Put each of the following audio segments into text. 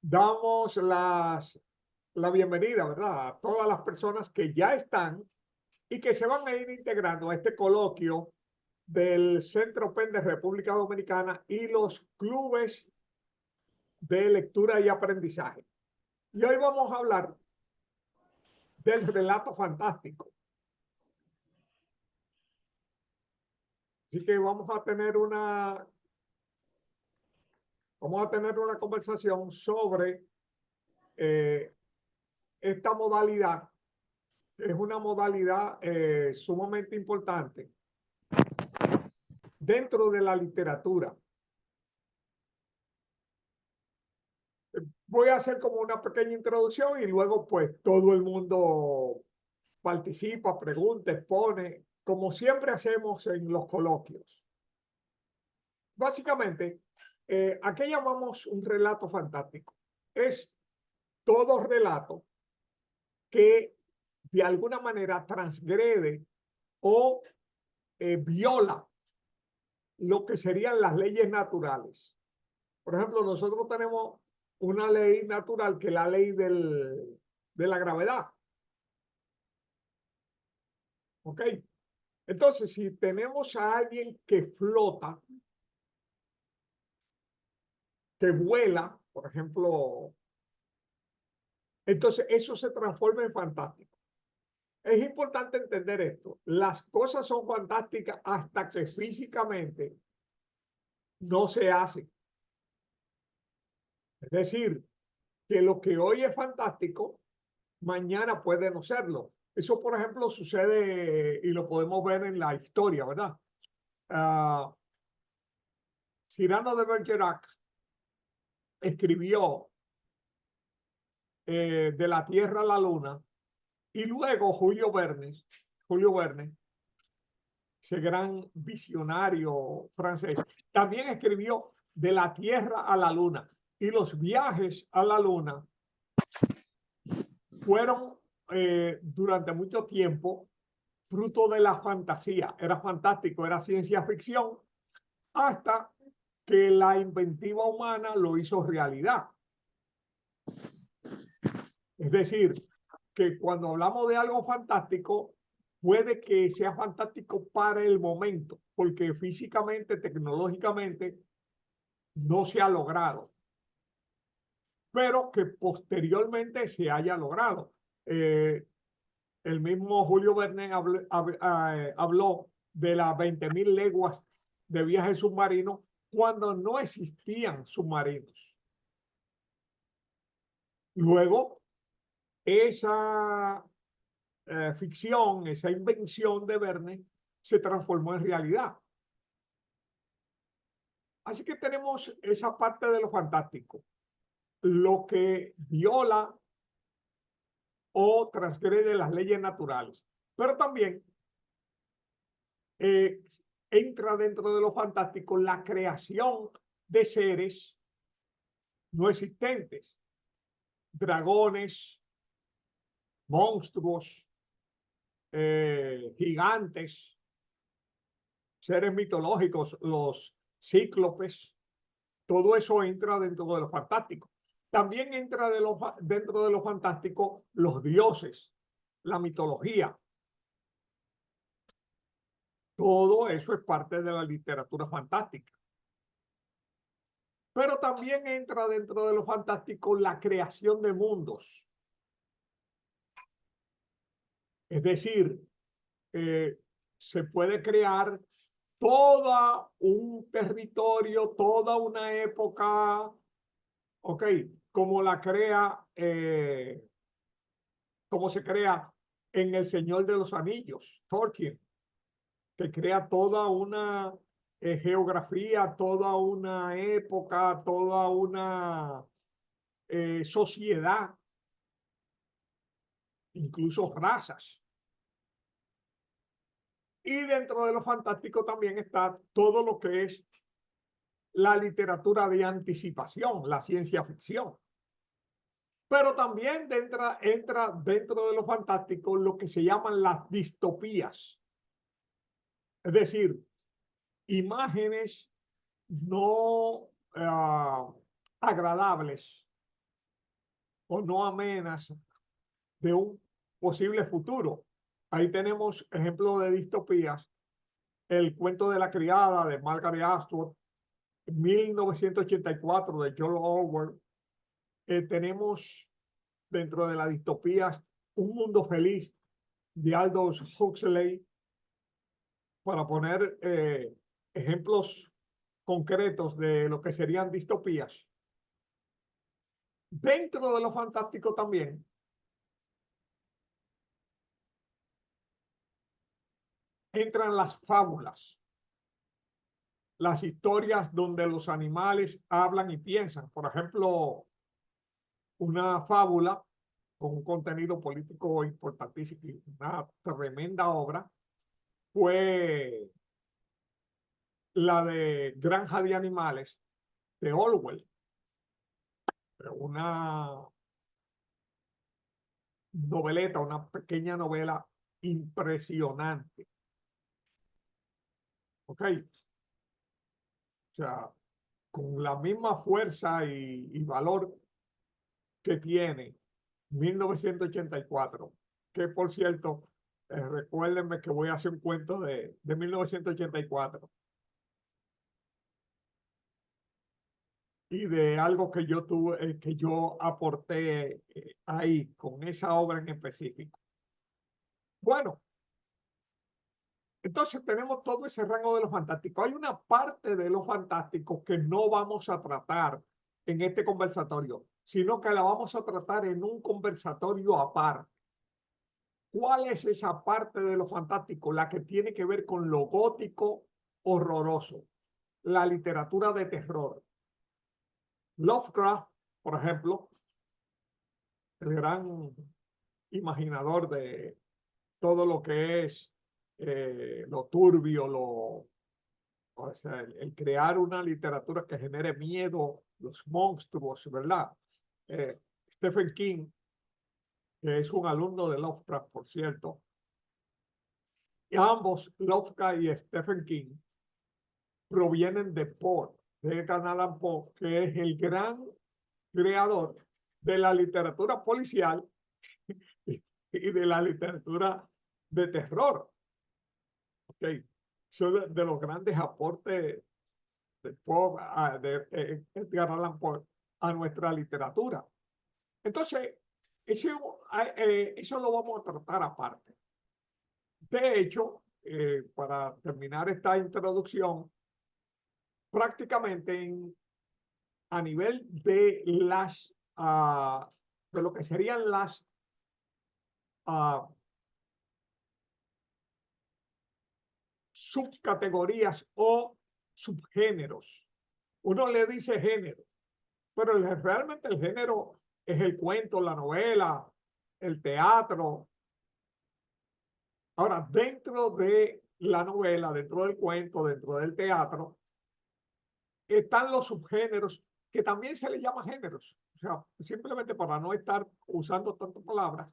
Damos la bienvenida, ¿verdad? A todas las personas que ya están y que se van a ir integrando a este coloquio del Centro PEN de República Dominicana y los clubes de lectura y aprendizaje. Y hoy vamos a hablar del relato fantástico. Así que vamos a tener una conversación sobre eh, esta modalidad, que es una modalidad sumamente importante dentro de la literatura. Voy a hacer como una pequeña introducción y luego pues todo el mundo participa, pregunta, expone, como siempre hacemos en los coloquios. Básicamente, ¿a qué llamamos un relato fantástico? Es todo relato que de alguna manera transgrede o viola lo que serían las leyes naturales. Por ejemplo, nosotros tenemos una ley natural que es la ley de la gravedad. ¿Ok? Entonces, si tenemos a alguien que flota, que vuela, por ejemplo, entonces eso se transforma en fantástico. Es importante entender esto. Las cosas son fantásticas hasta que físicamente no se hacen. Es decir, que lo que hoy es fantástico, mañana puede no serlo. Eso, por ejemplo, sucede y lo podemos ver en la historia, ¿verdad? Uh, Cyrano de Bergerac escribió de la Tierra a la Luna, y luego Julio Verne, ese gran visionario francés, también escribió de la Tierra a la Luna. Y los viajes a la Luna fueron durante mucho tiempo fruto de la fantasía. Era fantástico, era ciencia ficción, hasta que la inventiva humana lo hizo realidad. Es decir, que cuando hablamos de algo fantástico, puede que sea fantástico para el momento, porque físicamente, tecnológicamente, no se ha logrado, pero que posteriormente se haya logrado. El mismo Julio Verne habló de las 20.000 leguas de viaje submarino cuando no existían submarinos. Luego, esa ficción, esa invención de Verne, se transformó en realidad. Así que tenemos esa parte de lo fantástico, lo que viola o transgrede las leyes naturales, pero también eh, entra dentro de lo fantástico la creación de seres no existentes, dragones, monstruos, gigantes, seres mitológicos, los cíclopes. Todo eso entra dentro de lo fantástico. También entra dentro de lo fantástico los dioses, la mitología. Todo eso es parte de la literatura fantástica. Pero también entra dentro de lo fantástico la creación de mundos. Es decir, eh, se puede crear todo un territorio, toda una época, ok, como la crea, como se crea en El Señor de los Anillos, Tolkien, que crea toda una geografía, toda una época, toda una sociedad, incluso razas. Y dentro de lo fantástico también está todo lo que es la literatura de anticipación, la ciencia ficción. Pero también entra dentro de lo fantástico lo que se llaman las distopías. Es decir, imágenes no agradables o no amenaza de un posible futuro. Ahí tenemos ejemplos de distopías. El cuento de la criada de Margaret Atwood, 1984 de George Orwell. Tenemos dentro de las distopías Un Mundo Feliz de Aldous Huxley, para poner ejemplos concretos de lo que serían distopías. Dentro de lo fantástico también entran las fábulas, las historias donde los animales hablan y piensan. Por ejemplo, una fábula con un contenido político importantísimo, una tremenda obra, fue la de Granja de Animales de Orwell, una noveleta, una pequeña novela impresionante. ¿Ok? O sea, con la misma fuerza y valor que tiene 1984, que por cierto, recuérdenme que voy a hacer un cuento de 1984 y de algo que yo tuve, que yo aporté ahí con esa obra en específico. Bueno, entonces tenemos todo ese rango de lo fantástico. Hay una parte de lo fantástico que no vamos a tratar en este conversatorio, sino que la vamos a tratar en un conversatorio aparte. ¿Cuál es esa parte de lo fantástico? La que tiene que ver con lo gótico horroroso, la literatura de terror. Lovecraft, por ejemplo, el gran imaginador de todo lo que es lo turbio, o sea, el crear una literatura que genere miedo, los monstruos, ¿verdad? Stephen King, que es un alumno de Lovecraft, por cierto, y ambos, Lovecraft y Stephen King, provienen de Poe, de Edgar Allan Poe, que es el gran creador de la literatura policial y de la literatura de terror. Okay. Son de los grandes aportes de Poe, de Edgar Allan Poe a nuestra literatura. Entonces, eso lo vamos a tratar aparte. De hecho, para terminar esta introducción, prácticamente a nivel de de lo que serían las subcategorías o subgéneros. Uno le dice género, pero realmente el género es el cuento, la novela, el teatro. Ahora, dentro de la novela, dentro del cuento, dentro del teatro, están los subgéneros que también se le llama géneros. O sea, simplemente para no estar usando tantas palabras,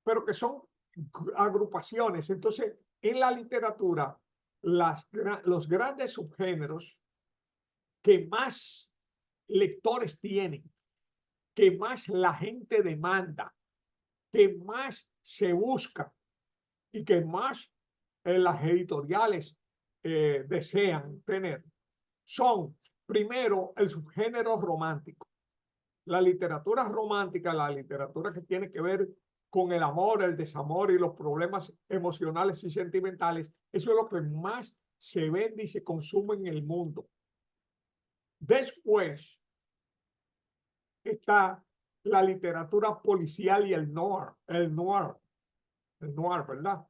pero que son agrupaciones. Entonces, en la literatura, los grandes subgéneros que más lectores tienen, que más la gente demanda, que más se busca y que más las editoriales desean tener, son primero el subgénero romántico. La literatura romántica, la literatura que tiene que ver con el amor, el desamor y los problemas emocionales y sentimentales, eso es lo que más se vende y se consume en el mundo. Después está la literatura policial y el noir, ¿verdad?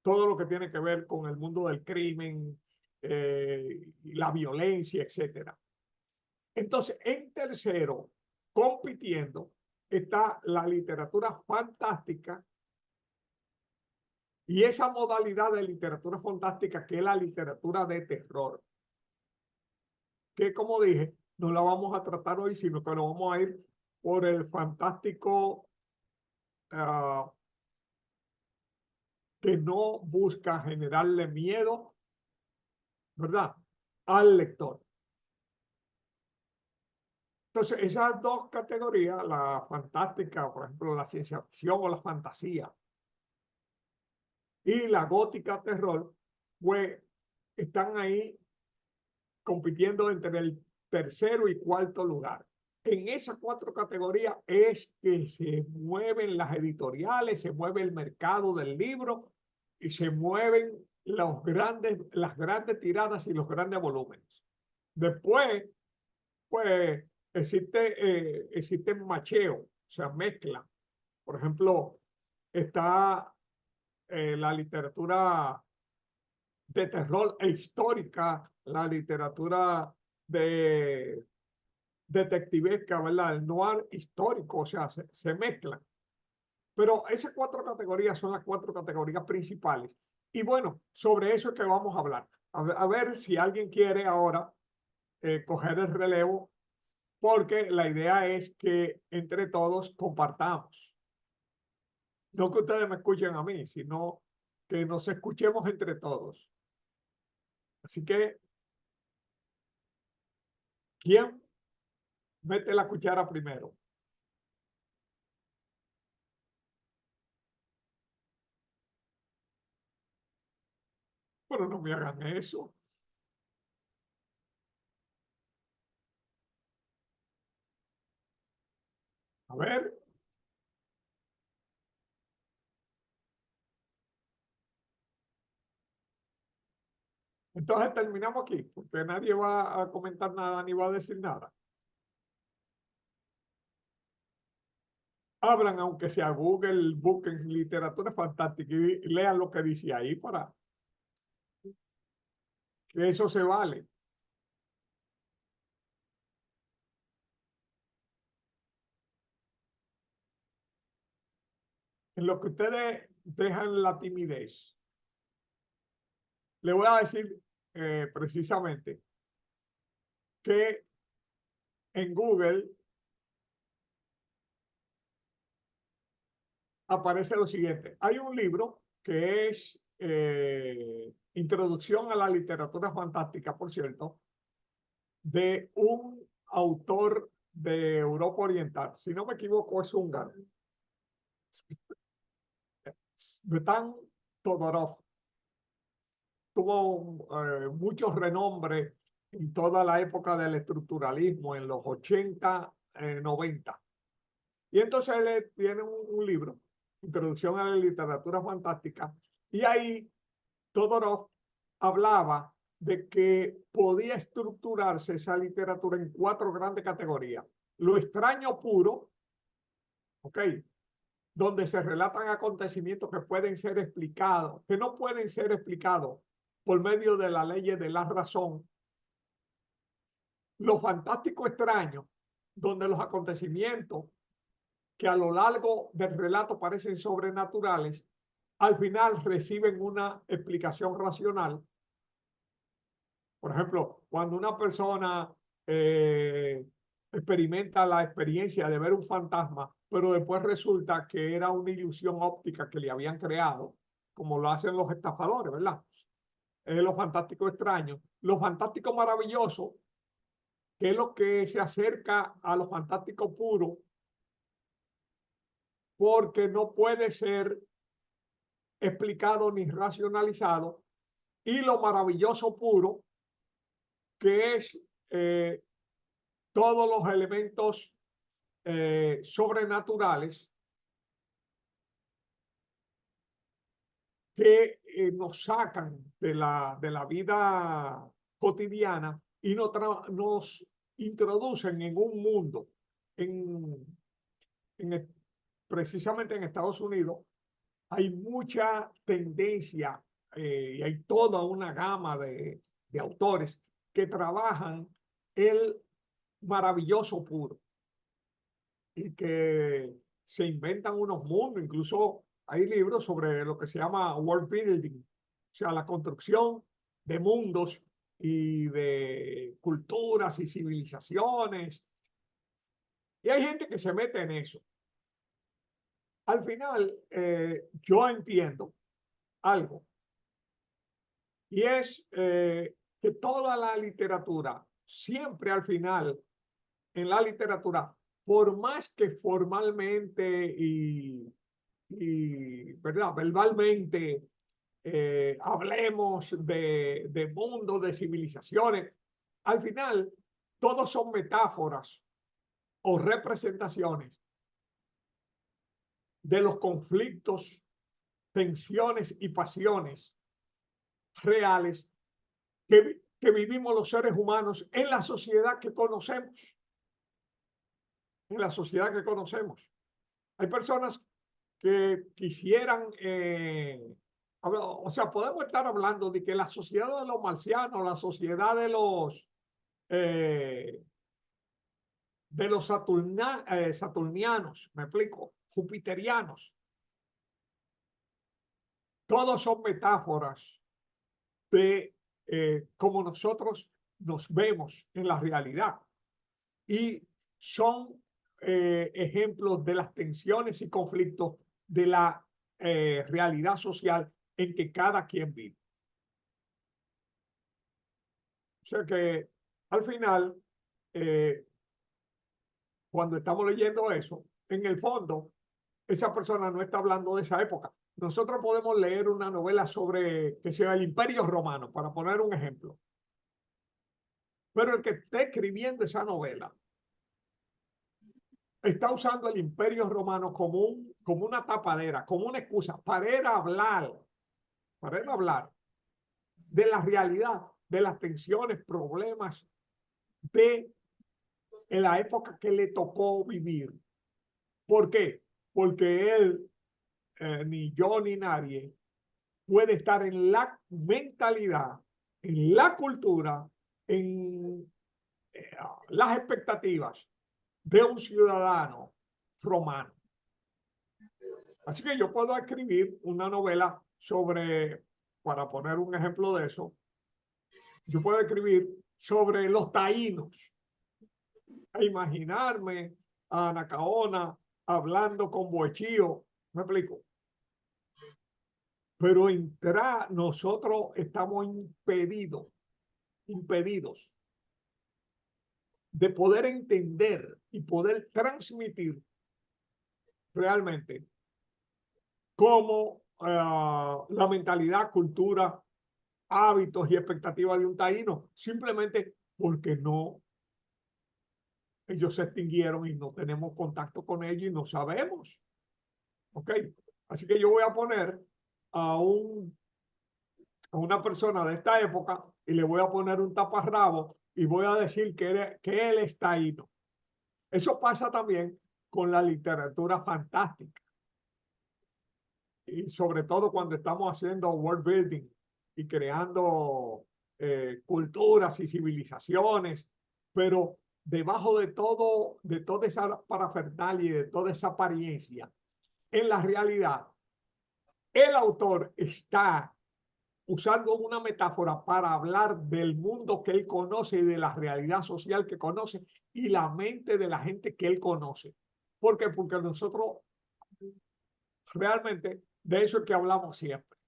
Todo lo que tiene que ver con el mundo del crimen, la violencia, etcétera. Entonces, en tercero, compitiendo, está la literatura fantástica y esa modalidad de literatura fantástica que es la literatura de terror, que como dije, no la vamos a tratar hoy, sino que nos vamos a ir por el fantástico que no busca generarle miedo, ¿verdad?, al lector. Entonces, esas dos categorías, la fantástica, por ejemplo, la ciencia ficción o la fantasía, y la gótica terror, pues están ahí compitiendo entre el tercero y cuarto lugar. En esas cuatro categorías es que se mueven las editoriales, se mueve el mercado del libro y se mueven las grandes tiradas y los grandes volúmenes. Después, pues, existen macheo, o sea, mezcla. Por ejemplo, está la literatura de terror e histórica, la literatura de detectivesca, ¿verdad? El noir histórico, o sea, se mezclan. Pero esas cuatro categorías son las cuatro categorías principales. Y bueno, sobre eso es que vamos a hablar. A ver si alguien quiere ahora coger el relevo, porque la idea es que entre todos compartamos. No que ustedes me escuchen a mí, sino que nos escuchemos entre todos. Así que, ¿quién mete la cuchara primero? Pero no me hagan eso. A ver, entonces terminamos aquí, porque nadie va a comentar nada ni va a decir nada. Abran, aunque sea Google, busquen literatura fantástica y lean lo que dice ahí para que eso se vale. En lo que ustedes dejan la timidez, le voy a decir precisamente que en Google aparece lo siguiente. Hay un libro que es Introducción a la Literatura Fantástica, por cierto, de un autor de Europa Oriental. Si no me equivoco, es húngaro. Svetan Todorov. Tuvo mucho renombre en toda la época del estructuralismo, en los 80, 90. Y entonces él tiene un libro, Introducción a la Literatura Fantástica, y ahí Todorov hablaba de que podía estructurarse esa literatura en cuatro grandes categorías. Lo extraño puro, ¿ok? Donde se relatan acontecimientos que pueden ser explicados, que no pueden ser explicados por medio de la ley de la razón. Lo fantástico extraño, donde los acontecimientos que a lo largo del relato parecen sobrenaturales, al final reciben una explicación racional. Por ejemplo, cuando una persona eh, experimenta la experiencia de ver un fantasma, pero después resulta que era una ilusión óptica que le habían creado, como lo hacen los estafadores, ¿verdad? Es lo fantástico extraño. Lo fantástico maravilloso, que es lo que se acerca a lo fantástico puro, porque no puede ser explicado ni racionalizado, y lo maravilloso puro, que es todos los elementos sobrenaturales que nos sacan de la vida cotidiana y nos introducen en un mundo, en, en, precisamente en Estados Unidos, hay mucha tendencia y hay toda una gama de autores que trabajan el maravilloso puro y que se inventan unos mundos. Incluso hay libros sobre lo que se llama world building, o sea, la construcción de mundos y de culturas y civilizaciones. Y hay gente que se mete en eso. Al final, yo entiendo algo, y es que toda la literatura siempre al final en la literatura, por más que formalmente ¿verdad? Verbalmente hablemos de mundos, de civilizaciones, al final todos son metáforas o representaciones de los conflictos, tensiones y pasiones reales que vivimos los seres humanos en la sociedad que conocemos. En la sociedad que conocemos. Hay personas que quisieran, o sea, podemos estar hablando de que la sociedad de los marcianos, la sociedad de los saturnianos, me explico, jupiterianos, todos son metáforas de cómo nosotros nos vemos en la realidad y son ejemplos de las tensiones y conflictos de la realidad social en que cada quien vive. O sea que al final, cuando estamos leyendo eso, en el fondo, esa persona no está hablando de esa época. Nosotros podemos leer una novela sobre, que sea el Imperio Romano, para poner un ejemplo. Pero el que esté escribiendo esa novela está usando el Imperio Romano como una tapadera, como una excusa para ir a hablar de la realidad, de las tensiones, problemas de en la época que le tocó vivir. ¿Por qué? Porque él, ni yo ni nadie, puede estar en la mentalidad, en la cultura, en las expectativas de un ciudadano romano. Así que yo puedo escribir una novela sobre, para poner un ejemplo de eso, yo puedo escribir sobre los taínos, e imaginarme a Anacaona hablando con Boechío, ¿me explico? Pero nosotros estamos impedidos de poder entender y poder transmitir realmente cómo la mentalidad, cultura, hábitos y expectativas de un taíno, simplemente porque ellos se extinguieron y no tenemos contacto con ellos y no sabemos. ¿Ok? Así que yo voy a poner a, a una persona de esta época y le voy a poner un taparrabo y voy a decir que él es taíno. Eso pasa también con la literatura fantástica. Y sobre todo cuando estamos haciendo world building y creando culturas y civilizaciones, pero debajo de toda esa parafernalia y de toda esa apariencia, en la realidad, el autor está usando una metáfora para hablar del mundo que él conoce y de la realidad social que conoce y la mente de la gente que él conoce. ¿Por qué? Porque nosotros realmente de eso es que hablamos siempre.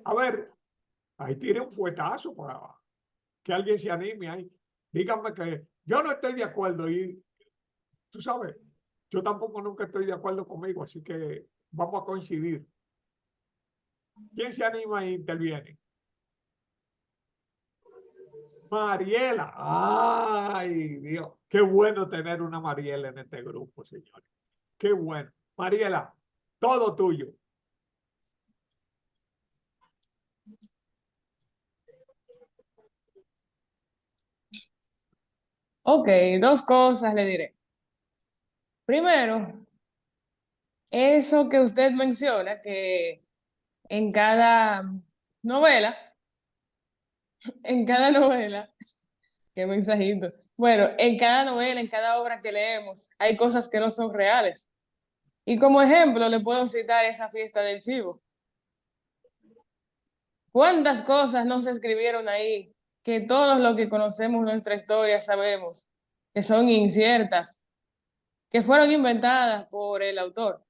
A ver, ahí tiene un fuetazo para que alguien se anime ahí. Díganme que yo no estoy de acuerdo y tú sabes, yo tampoco nunca estoy de acuerdo conmigo, así que vamos a coincidir. ¿Quién se anima e interviene? Mariela. Ay, Dios. Qué bueno tener una Mariela en este grupo, señores. Qué bueno. Mariela, todo tuyo. Ok, dos cosas le diré. Primero, eso que usted menciona, que en cada novela, en cada novela, qué mensajito. Bueno, en cada novela, en cada obra que leemos, hay cosas que no son reales. Y como ejemplo, le puedo citar esa fiesta del chivo. ¿Cuántas cosas no se escribieron ahí que todos los que conocemos nuestra historia sabemos que son inciertas, que fueron inventadas por el autor?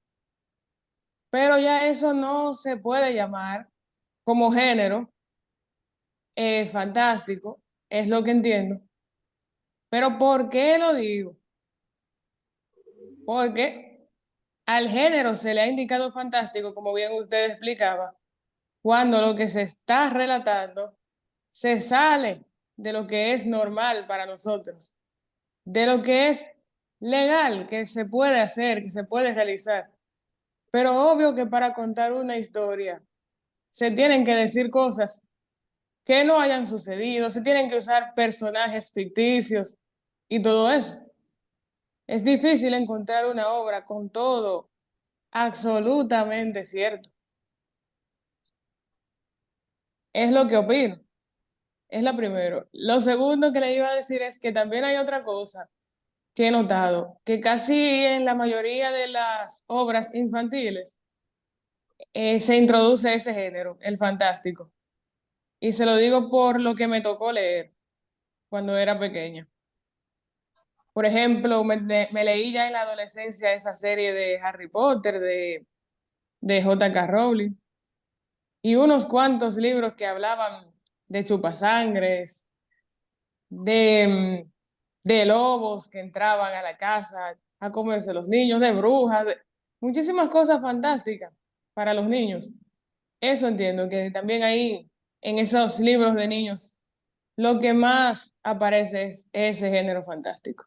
Pero ya eso no se puede llamar como género fantástico, es lo que entiendo, Pero ¿por qué lo digo? Porque al género se le ha indicado fantástico, como bien usted explicaba, cuando lo que se está relatando se sale de lo que es normal para nosotros, de lo que es legal, que se puede hacer, que se puede realizar. Pero obvio que para contar una historia se tienen que decir cosas que no hayan sucedido, se tienen que usar personajes ficticios y todo eso. Es difícil encontrar una obra con todo absolutamente cierto. Es lo que opino. Es lo primero. Lo segundo que le iba a decir es que también hay otra cosa que he notado, que casi en la mayoría de las obras infantiles se introduce ese género, el fantástico. Y se lo digo por lo que me tocó leer cuando era pequeña. Por ejemplo, me leí ya en la adolescencia esa serie de Harry Potter, de J.K. Rowling, y unos cuantos libros que hablaban de chupasangres, de, de lobos que entraban a la casa a comerse los niños, de brujas, muchísimas cosas fantásticas para los niños. Eso entiendo, que también ahí en esos libros de niños lo que más aparece es ese género fantástico.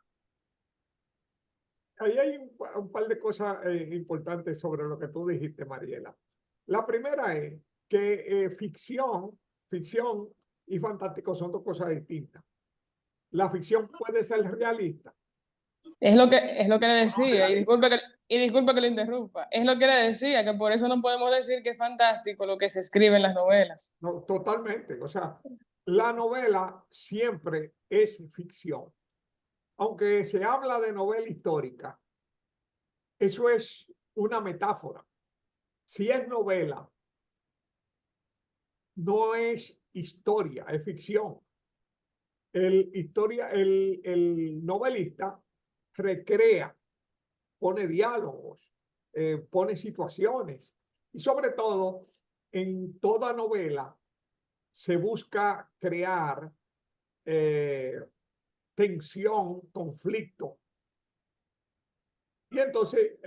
Ahí hay un par de cosas importantes sobre lo que tú dijiste, Mariela. La primera es que ficción y fantástico son dos cosas distintas. La ficción puede ser realista. Es lo que le decía, y disculpe que le interrumpa, es lo que le decía, que por eso no podemos decir que es fantástico lo que se escribe en las novelas. No, totalmente. O sea, la novela siempre es ficción. Aunque se habla de novela histórica, eso es una metáfora. Si es novela, no es historia, es ficción. El novelista recrea, pone diálogos, pone situaciones y sobre todo en toda novela se busca crear eh, tensión, conflicto. Y entonces,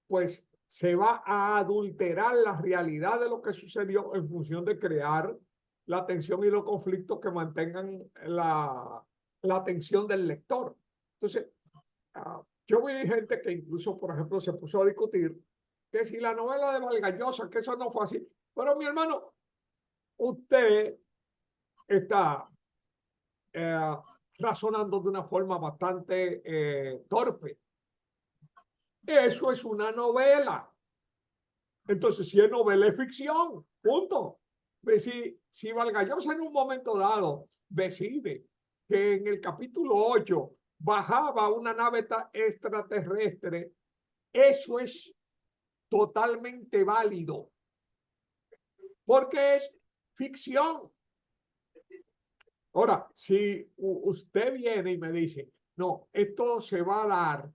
pues se va a adulterar la realidad de lo que sucedió en función de crear la tensión y los conflictos que mantengan la atención del lector. Entonces, yo vi gente que incluso, por ejemplo, se puso a discutir que si la novela de Vargas Llosa, que eso no fue así. Pero mi hermano, usted está eh, razonando de una forma bastante torpe. Eso es una novela. Entonces, si es novela, es ficción. Punto. Si Vargas Llosa en un momento dado decide que en el capítulo 8 bajaba una nave extraterrestre, eso es totalmente válido, porque es ficción. Ahora, si usted viene y me dice, no, esto se va a dar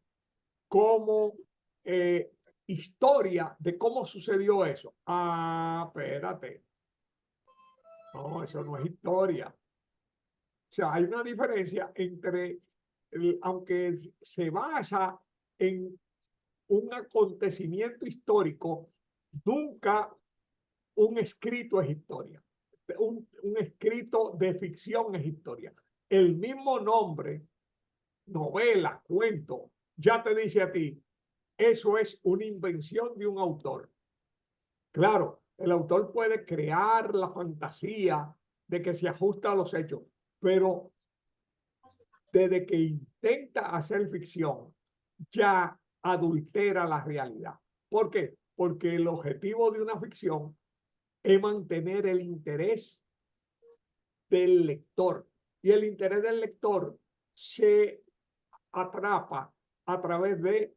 como eh, historia de cómo sucedió eso. Ah, espérate. No, eso no es historia. O sea, hay una diferencia entre, aunque se basa en un acontecimiento histórico, nunca un escrito es historia. Un escrito de ficción es historia. El mismo nombre, novela, cuento, ya te dice a ti, eso es una invención de un autor. Claro, el autor puede crear la fantasía de que se ajusta a los hechos, pero desde que intenta hacer ficción, ya adultera la realidad. ¿Por qué? Porque el objetivo de una ficción es mantener el interés del lector. Y el interés del lector se atrapa a través de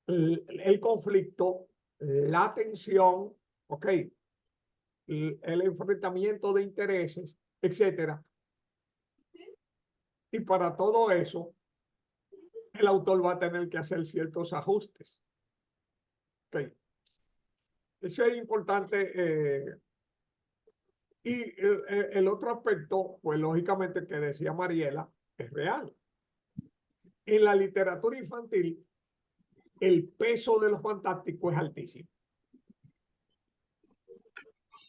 el conflicto, la tensión, ¿ok? El enfrentamiento de intereses, etcétera. Y para todo eso, el autor va a tener que hacer ciertos ajustes. ¿Ok? Eso es importante. Y el otro aspecto, pues lógicamente que decía Mariela, es real. En la literatura infantil, el peso de lo fantástico es altísimo.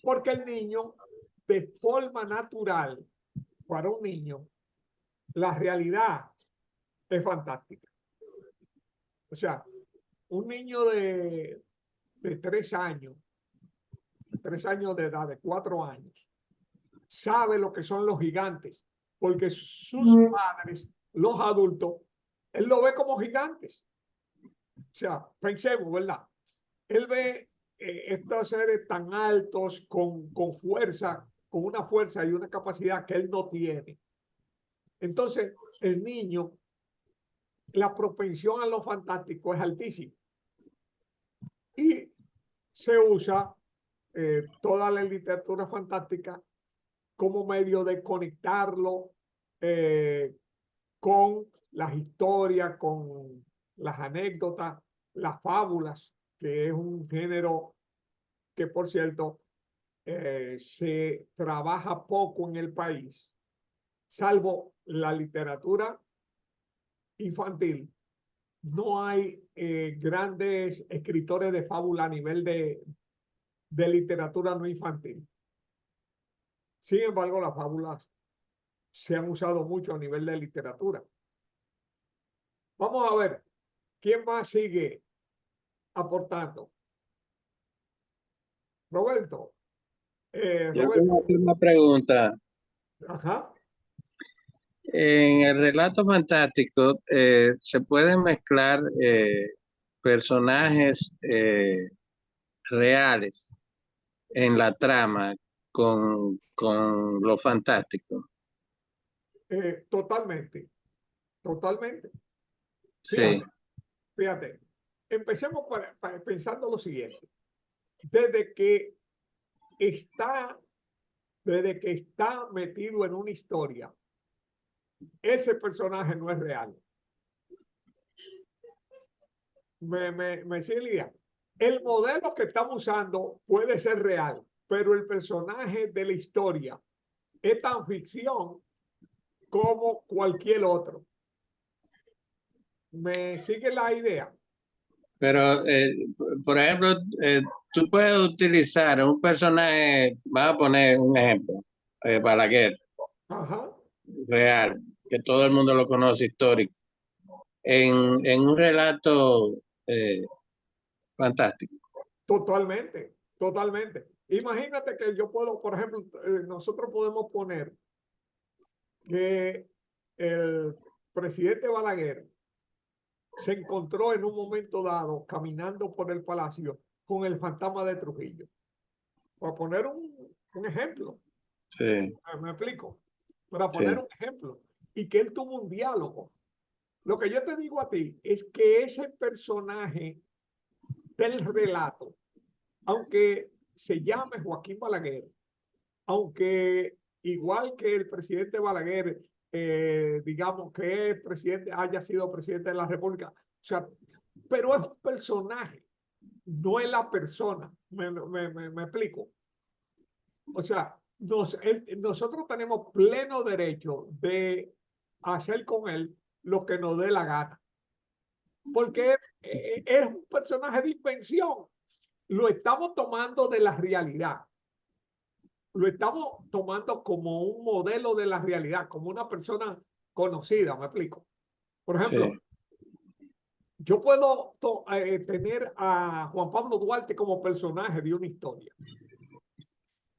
Porque el niño, de forma natural, para un niño, la realidad es fantástica. O sea, un niño de 3 años, 3 años de edad, de 4 años, sabe lo que son los gigantes, porque sus padres, los adultos, él lo ve como gigantes. O sea, pensemos, ¿verdad? Él ve estos seres tan altos, con fuerza, con una fuerza y una capacidad que él no tiene. Entonces, el niño, la propensión a lo fantástico es altísima. Y se usa toda la literatura fantástica como medio de conectarlo eh, con las historias, con las anécdotas, las fábulas, que es un género que, por cierto, se trabaja poco en el país, salvo la literatura infantil. No hay grandes escritores de fábula a nivel de literatura no infantil. Sin embargo, las fábulas se han usado mucho a nivel de literatura. Vamos a ver, ¿quién más sigue aportando? Roberto. Yo quiero Roberto. hacer una pregunta. Ajá. En el relato fantástico se pueden mezclar personajes reales en la trama con lo fantástico. Totalmente. Totalmente. Sí, Fíjate, fíjate. Empecemos pensando lo siguiente. Está, desde que está metido en una historia, ese personaje no es real. Me sigue la idea. El modelo que estamos usando puede ser real, pero el personaje de la historia es tan ficción como cualquier otro. ¿Me sigue la idea? pero por ejemplo, tú puedes utilizar un personaje, vamos a poner un ejemplo, Balaguer, Ajá. real, que todo el mundo lo conoce, histórico, en un relato fantástico. Totalmente, totalmente. Imagínate que yo puedo, por ejemplo, nosotros podemos poner que el presidente Balaguer se encontró en un momento dado caminando por el palacio con el fantasma de Trujillo. Para poner un ejemplo, Sí, me explico, para poner sí, un ejemplo, y que él tuvo un diálogo. Lo que yo te digo a ti es que ese personaje del relato, aunque se llame Joaquín Balaguer, aunque igual que el presidente Balaguer, digamos que el presidente haya sido presidente de la República, o sea, pero es un personaje, no es la persona. Me explico. O sea, nosotros tenemos pleno derecho de hacer con él lo que nos dé la gana, porque es un personaje de invención. Lo estamos tomando de la realidad. Lo estamos tomando como un modelo de la realidad, como una persona conocida, me explico. Por ejemplo, sí, yo puedo tener a Juan Pablo Duarte como personaje de una historia,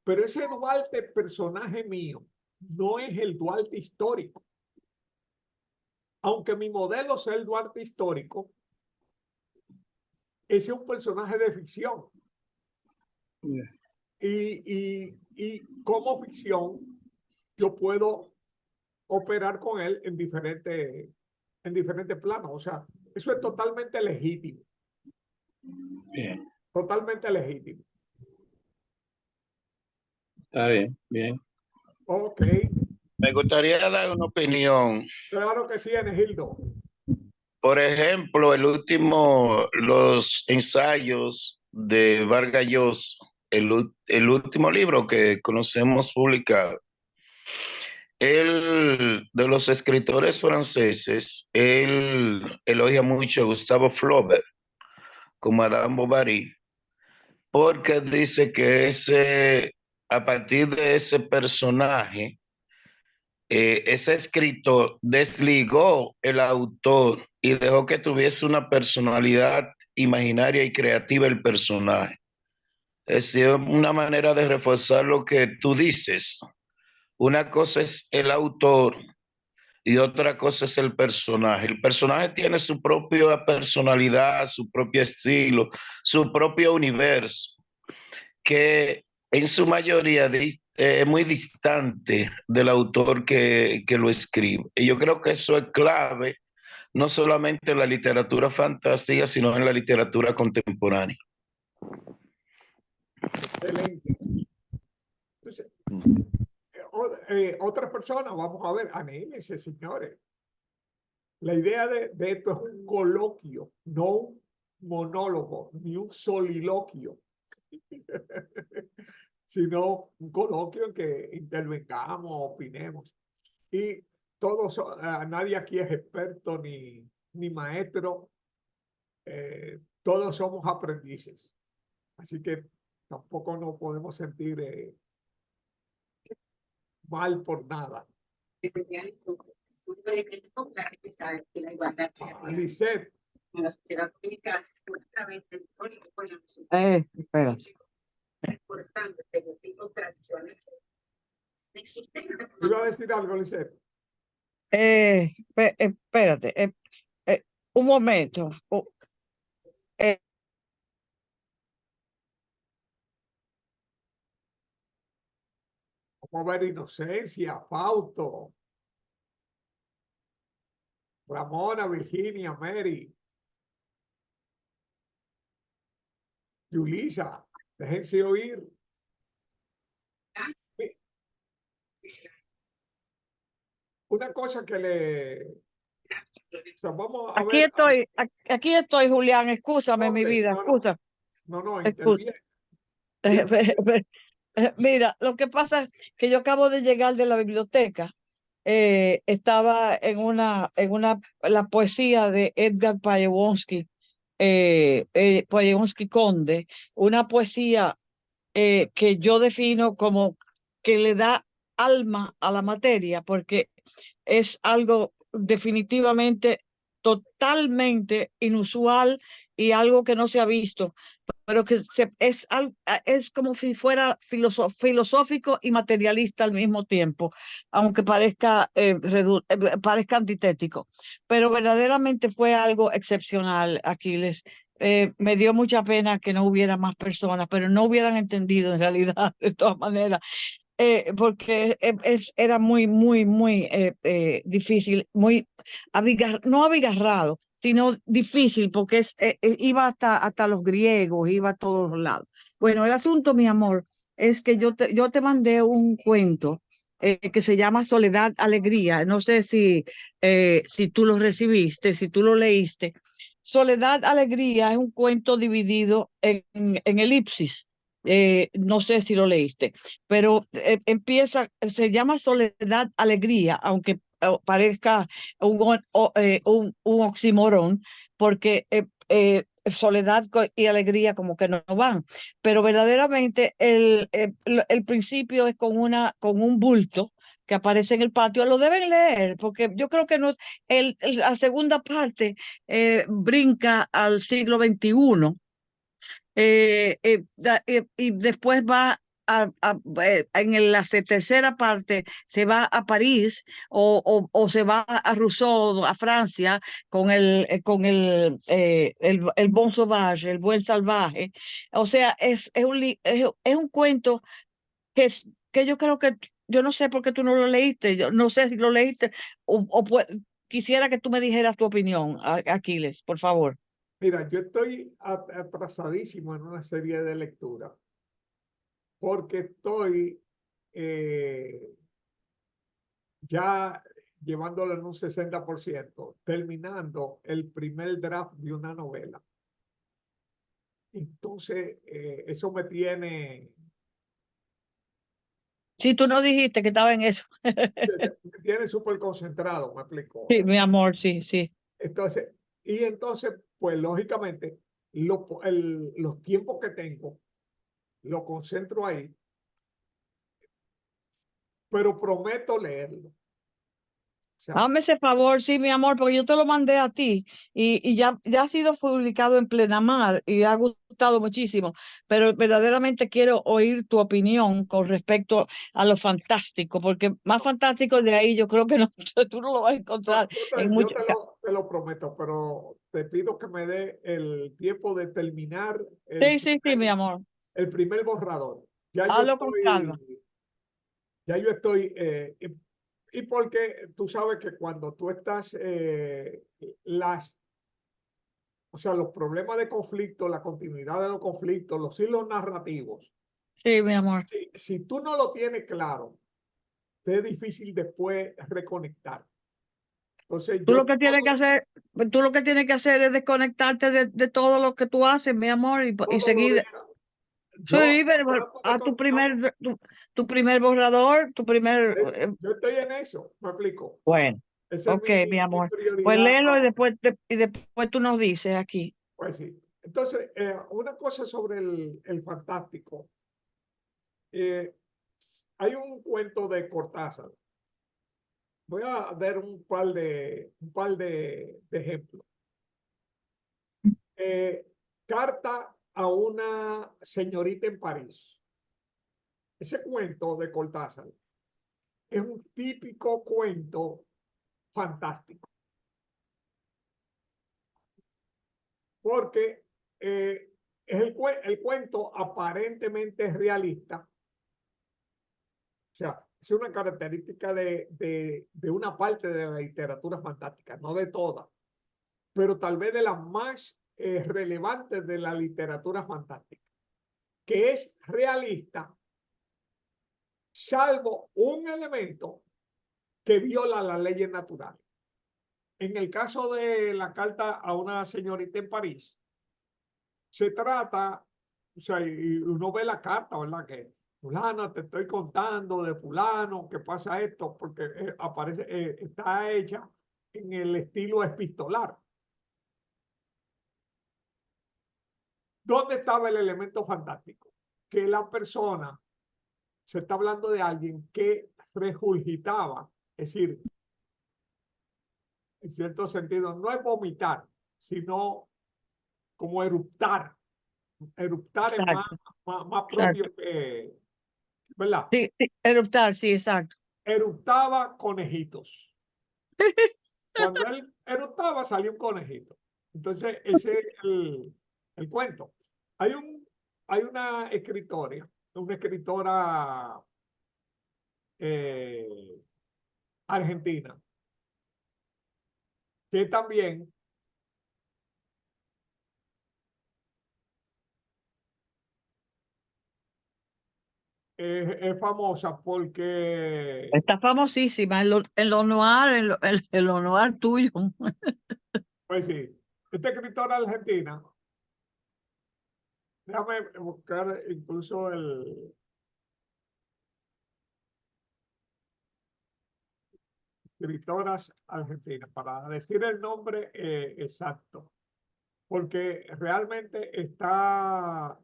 pero ese Duarte, personaje mío, no es el Duarte histórico. Aunque mi modelo sea el Duarte histórico, ese es un personaje de ficción. Y como ficción, yo puedo operar con él en diferentes planos. O sea, eso es totalmente legítimo. bien, Totalmente legítimo. está bien, bien. Ok, Me gustaría dar una opinión. claro que sí, Enegildo. Por ejemplo, los ensayos de Vargas Llosa, el último libro que conocemos publicado, él, de los escritores franceses, él elogia mucho a Gustave Flaubert como a Madame Bovary, porque dice que a partir de ese personaje, ese escritor desligó el autor y dejó que tuviese una personalidad imaginaria y creativa el personaje. Es decir, una manera de reforzar lo que tú dices. Una cosa es el autor y otra cosa es el personaje. El personaje tiene su propia personalidad, su propio estilo, su propio universo, que en su mayoría es muy distante del autor que lo escribe. Y yo creo que eso es clave, no solamente en la literatura fantástica, sino en la literatura contemporánea. Excelente. Entonces, otras personas, vamos a ver, anímense, señores. La idea de esto es un coloquio, no un monólogo, ni un soliloquio, sino un coloquio en que intervengamos, opinemos. Y todos, nadie aquí es experto ni maestro, todos somos aprendices. Así que tampoco nos podemos sentir mal por nada. Lisette, Espera. iba a decir algo, Lisette. Espérate, un momento. Vamos a ver Inocencia, Fausto, Ramona, Virginia, Mary, Yulisa, déjense oír. Una cosa que o sea, vamos a Aquí ver. estoy, aquí estoy, Julián, escúchame, mi vida, No, escucha. no, Escucha. interviene. Mira, lo que pasa es que yo acabo de llegar de la biblioteca. Estaba la poesía de Edgar Pajewski, Pajewski Conde, una poesía que yo defino como que le da alma a la materia, porque es algo definitivamente totalmente inusual y algo que no se ha visto, pero que es como si fuera filosófico y materialista al mismo tiempo, aunque parezca antitético, pero verdaderamente fue algo excepcional, Aquiles. Me dio mucha pena que no hubiera más personas, pero no hubieran entendido en realidad, de todas maneras, porque era muy, muy, muy difícil, muy no abigarrado, sino difícil, porque iba hasta los griegos, iba a todos los lados. Bueno, el asunto, mi amor, es que yo te mandé un cuento que se llama Soledad, Alegría. No sé si tú lo recibiste, si tú lo leíste. Soledad, Alegría es un cuento dividido en elipsis. No sé si lo leíste, pero se llama Soledad, Alegría, aunque parezca un oxímoron, porque soledad y alegría como que no van, pero verdaderamente el principio es con un bulto que aparece en el patio. Lo deben leer, porque yo creo que no, la segunda parte brinca al siglo XXI, y después va en la tercera parte se va a París o se va a Rousseau, a Francia, con el Bon Sauvage, el buen salvaje. O sea, es un cuento que yo creo que, yo no sé por qué tú no lo leíste, yo no sé si lo leíste, quisiera que tú me dijeras tu opinión, Aquiles, por favor. Mira, yo estoy atrasadísimo en una serie de lecturas porque estoy ya llevándolo en un 60%, terminando el primer draft de una novela. Entonces, eso me tiene Sí, tú no dijiste que estaba en eso. Me tiene súper concentrado, me explico. Sí, mi amor, sí, sí. Entonces, pues lógicamente, los tiempos que tengo, lo concentro ahí, pero prometo leerlo. O sea, Hazme ese favor, sí, mi amor, porque yo te lo mandé a ti y ya ha sido publicado en Plenamar y ha gustado muchísimo, pero verdaderamente quiero oír tu opinión con respecto a lo fantástico, porque más fantástico de ahí yo creo que no, tú no lo vas a encontrar en yo muchos casos. te lo prometo, pero te pido que me dé el tiempo de terminar Sí, sí, sí, mi amor. el primer borrador. Ya yo Hazlo con calma. estoy, ya yo estoy, y porque tú sabes que cuando tú estás, o sea, los problemas de conflicto, la continuidad de los conflictos, los hilos narrativos, Sí, mi amor. si tú no lo tienes claro, te es difícil después reconectar. Entonces, Tú lo que tienes que hacer, tú lo que tienes que hacer es desconectarte de todo lo que tú haces, mi amor, y todos los seguir. días, yo Sí, pero trato de a conectarme. tu primer borrador, tu primer. Yo estoy en eso, me explico. Bueno, Esa es ok, mi mi amor. Pues prioridad. léelo y después tú nos dices aquí. Pues sí. Entonces, una cosa sobre el fantástico. Eh, hay un cuento de Cortázar. Voy a dar un par de ejemplos. Eh, Carta a una señorita en París. Ese cuento de Cortázar es un típico cuento fantástico, porque el cuento aparentemente realista. O sea, es una característica de una parte de la literatura fantástica, no de todas, pero tal vez de las más relevantes de la literatura fantástica, que es realista, salvo un elemento que viola las leyes naturales. En el caso de la carta a una señorita en París, se trata, o sea, y uno ve la carta, ¿verdad? Que fulana, te estoy contando de fulano, que pasa esto, porque está hecha en el estilo epistolar. ¿Dónde estaba el elemento fantástico? Que la persona, se está hablando de alguien que regurgitaba, es decir, en cierto sentido, no es vomitar, sino como eruptar. Eruptar es Exacto, más exacto. propio que, ¿verdad? Sí, sí, eruptar, sí, exacto. Eruptaba conejitos. Cuando él eruptaba, salía un conejito. Entonces, ese es el cuento. Hay, un, hay una escritora eh, argentina, que también es famosa porque, Está famosísima en lo noir, en lo noir tuyo. pues sí, esta escritora argentina, déjame buscar incluso escritoras argentinas para decir el nombre exacto, porque realmente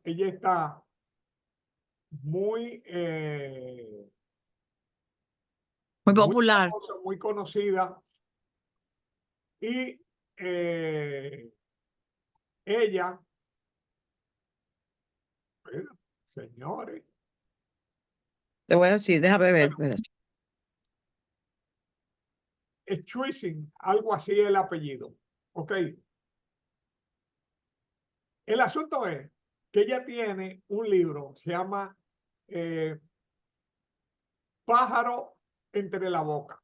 ella está muy, Muy muy popular. famosa, muy conocida, y ella, bueno, señores, Te voy a decir, déjame ver. bueno, Espérate. Schwissing, algo así el apellido, ¿ok? El asunto es que ella tiene un libro, se llama eh, Pájaro entre la boca.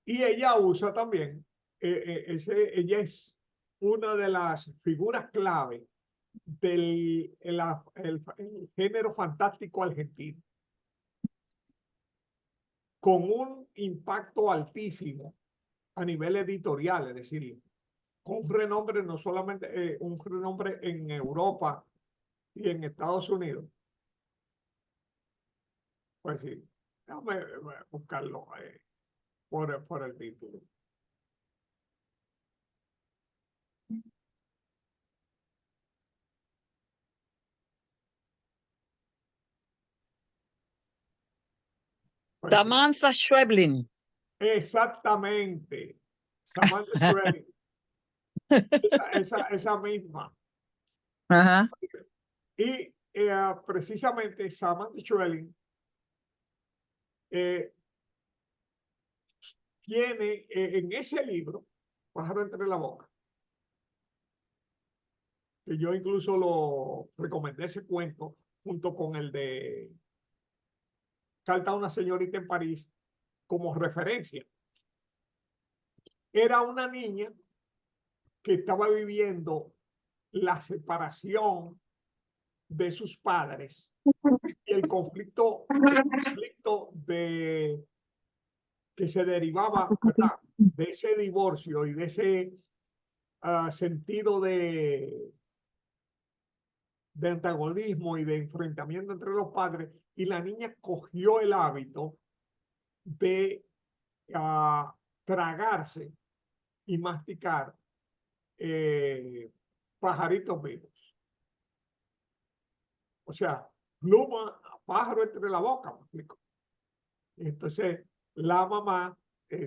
Y ella usa también, ella es una de las figuras clave del género fantástico argentino, con un impacto altísimo a nivel editorial, es decir, con un renombre no solamente un renombre en Europa y en Estados Unidos, Pues sí, déjame buscarlo por el título. Pues sí, Samantha Schweblin. exactamente. Samantha Schweblin, esa misma. Ajá. Y precisamente Samantha Schweblin tiene en ese libro, Pájaro entre la boca, que yo incluso lo recomendé ese cuento junto con el de Salta una señorita en París como referencia. Era una niña que estaba viviendo la separación de sus padres y el conflicto de que se derivaba, ¿verdad?, de ese divorcio y de ese sentido de antagonismo y de enfrentamiento entre los padres, y la niña cogió el hábito de tragarse y masticar pajaritos vivos. O sea, pluma, pájaro entre la boca, ¿me explico? Entonces, la mamá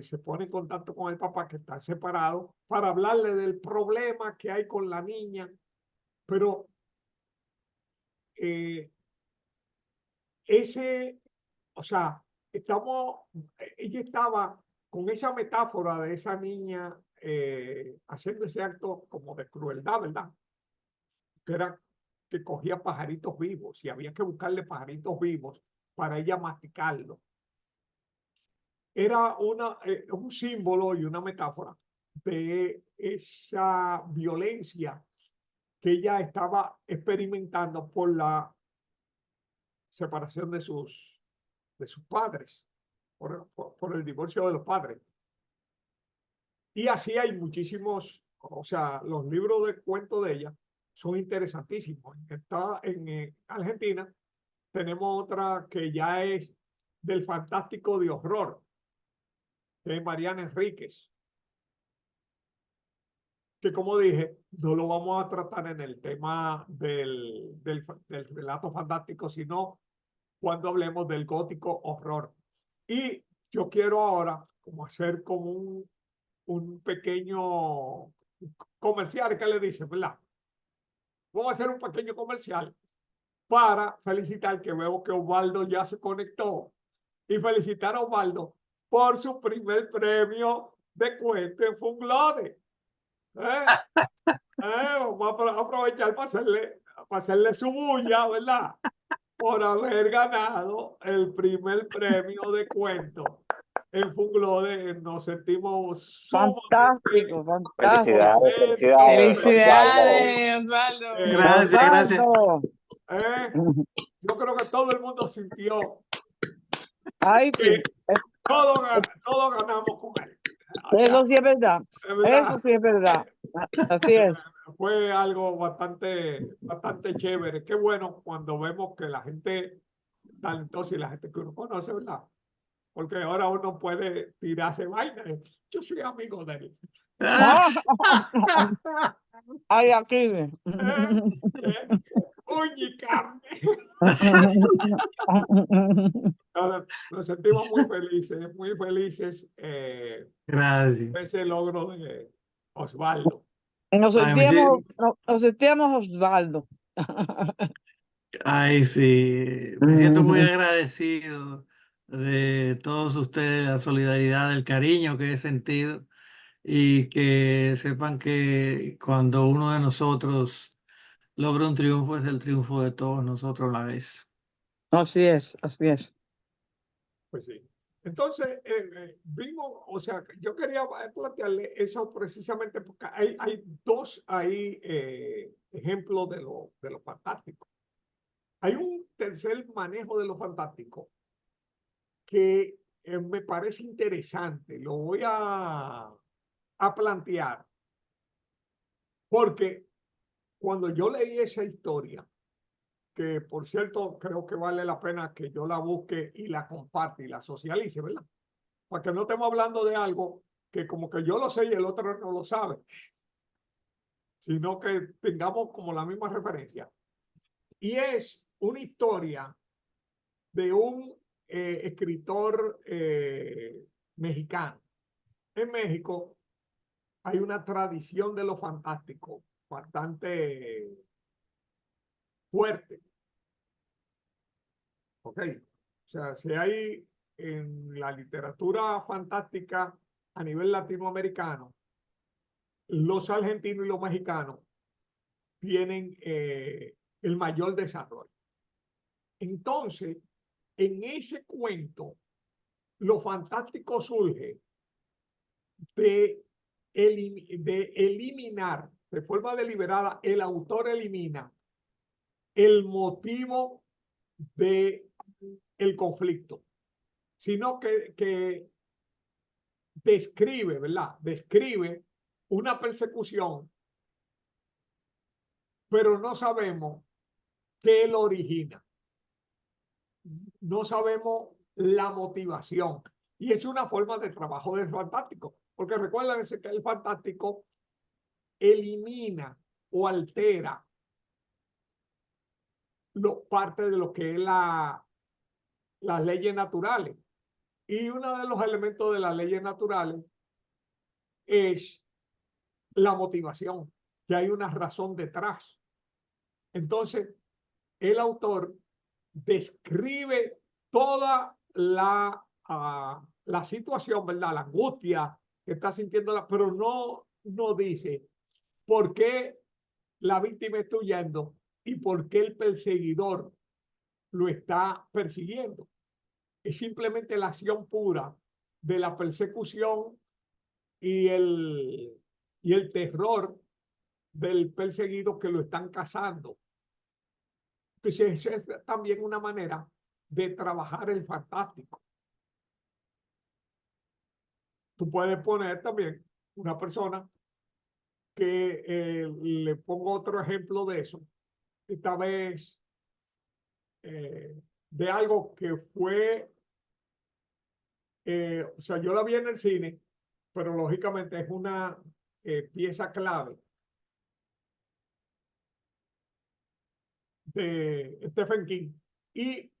se pone en contacto con el papá, que está separado, para hablarle del problema que hay con la niña, pero o sea, ella estaba con esa metáfora de esa niña haciendo ese acto como de crueldad, ¿verdad? Que era que cogía pajaritos vivos y había que buscarle pajaritos vivos para ella masticarlo. Era un símbolo y una metáfora de esa violencia que ella estaba experimentando por la separación de sus padres, por el divorcio de los padres. Y así hay muchísimos, o sea, los libros de cuentos de ella son interesantísimos. Está en Argentina, tenemos otra que ya es del fantástico de horror, que es Mariana Enríquez, que como dije, no lo vamos a tratar en el tema del relato fantástico, sino cuando hablemos del gótico horror. Y yo quiero ahora como hacer como un pequeño comercial, que le dicen, ¿verdad? Vamos a hacer un pequeño comercial para felicitar, que veo que Osvaldo ya se conectó, y felicitar a Osvaldo por su primer premio de cuento en Funglode. Vamos a aprovechar para hacerle su bulla, ¿verdad? Por haber ganado el primer premio de cuento en Funglode. Nos sentimos sumamente Fantástico, fantástico. Felicidades, Osvaldo. Felicidades, Osvaldo. Gracias. Osvaldo. Yo creo que todo el mundo sintió Ay, que sí. todos ganamos con él. O sea, Eso sí es verdad. es verdad, Eso sí es verdad. Así es. fue algo bastante chévere. Qué bueno cuando vemos que la gente talentosa y la gente que uno conoce, ¿verdad? Porque ahora uno puede tirarse vaina. Yo soy amigo de él. Ay, aquí. Uña y carne. Nos sentimos muy felices Gracias. ese logro de Osvaldo. Nos Ay, sentíamos Osvaldo. ay, sí, me siento muy agradecido de todos ustedes, la solidaridad, el cariño que he sentido y que sepan que cuando uno de nosotros logra un triunfo es el triunfo de todos nosotros a la vez. Así es, así es. Pues sí. Entonces, vimos, o sea, yo quería plantearle eso precisamente porque hay dos ejemplos de lo fantástico. Hay un tercer manejo de lo fantástico que me parece interesante. Lo voy a plantear porque cuando yo leí esa historia, que por cierto creo que vale la pena que yo la busque y la comparte y la socialice, ¿verdad? Para que no estemos hablando de algo que como que yo lo sé y el otro no lo sabe, sino que tengamos como la misma referencia. Y es una historia de un escritor mexicano. En México hay una tradición de lo fantástico bastante fuerte. ¿Ok? O sea, si hay en la literatura fantástica a nivel latinoamericano, los argentinos y los mexicanos tienen el mayor desarrollo. Entonces, en ese cuento, lo fantástico surge de eliminar de forma deliberada, el autor elimina el motivo de el conflicto, sino que describe, ¿verdad? Describe una persecución, pero no sabemos qué lo origina. No sabemos la motivación. Y es una forma de trabajo del fantástico, porque recuerden que el fantástico elimina o altera parte de lo que es las leyes naturales. Y uno de los elementos de las leyes naturales es la motivación, que hay una razón detrás. Entonces, el autor describe toda la situación, ¿verdad? La angustia que está sintiendo, pero no dice por qué la víctima está huyendo y por qué el perseguidor lo está persiguiendo. Es simplemente la acción pura de la persecución y el terror del perseguido que lo están cazando. Entonces, esa es también una manera de trabajar el fantástico. Tú puedes poner también una persona que le pongo otro ejemplo de eso, esta vez de algo que fue, o sea, yo la vi en el cine, pero lógicamente es una pieza clave de Stephen King y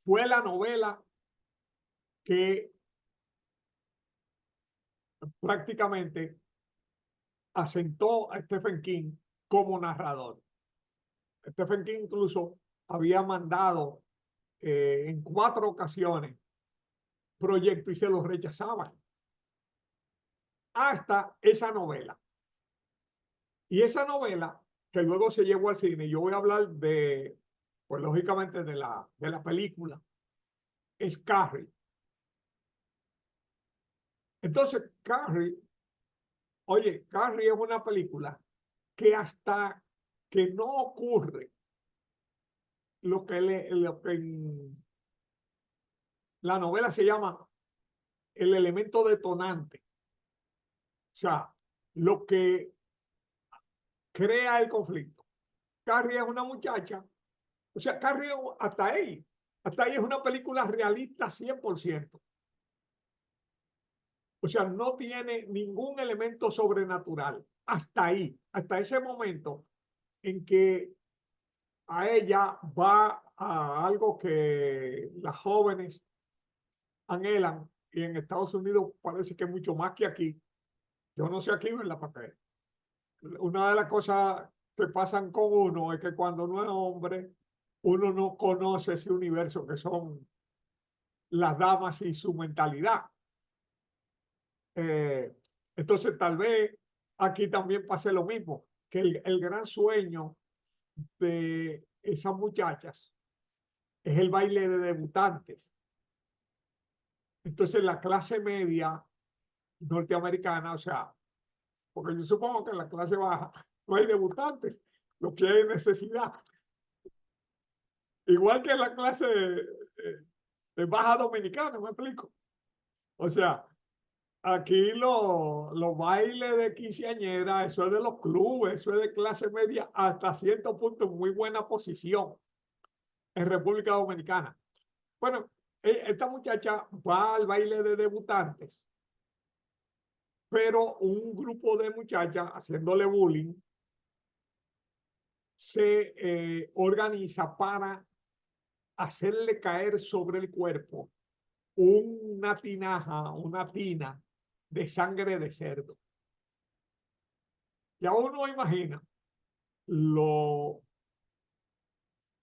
fue la novela que prácticamente asentó a Stephen King como narrador. Stephen King incluso había mandado en 4 ocasiones proyectos y se los rechazaban. Hasta esa novela. Y esa novela, que luego se llevó al cine, yo voy a hablar de, pues lógicamente de la película, es Carrie. Entonces, Carrie, oye, Carrie es una película que hasta que no ocurre lo que en la novela se llama el elemento detonante. O sea, lo que crea el conflicto. Carrie es una muchacha, o sea, Carrie hasta ahí es una película realista 100%. O sea, no tiene ningún elemento sobrenatural. Hasta ahí, hasta ese momento en que a ella va a algo que las jóvenes anhelan, y en Estados Unidos parece que mucho más que aquí. Yo no sé aquí, ¿verdad? Porque una de las cosas que pasan con uno es que cuando uno es hombre, uno no conoce ese universo que son las damas y su mentalidad. Eh, entonces, tal vez aquí también pase lo mismo, que el gran sueño de esas muchachas es el baile de debutantes. Entonces, la clase media norteamericana, o sea, porque yo supongo que en la clase baja no hay debutantes, lo que hay es necesidad. Igual que en la clase de baja dominicana, me explico. O sea, aquí los bailes de quinceañera, eso es de los clubes, eso es de clase media, hasta cierto punto en muy buena posición en República Dominicana. Bueno, esta muchacha va al baile de debutantes, pero un grupo de muchachas haciéndole bullying se organiza para hacerle caer sobre el cuerpo una tinaja, una tina de sangre de cerdo. Ya uno imagina lo,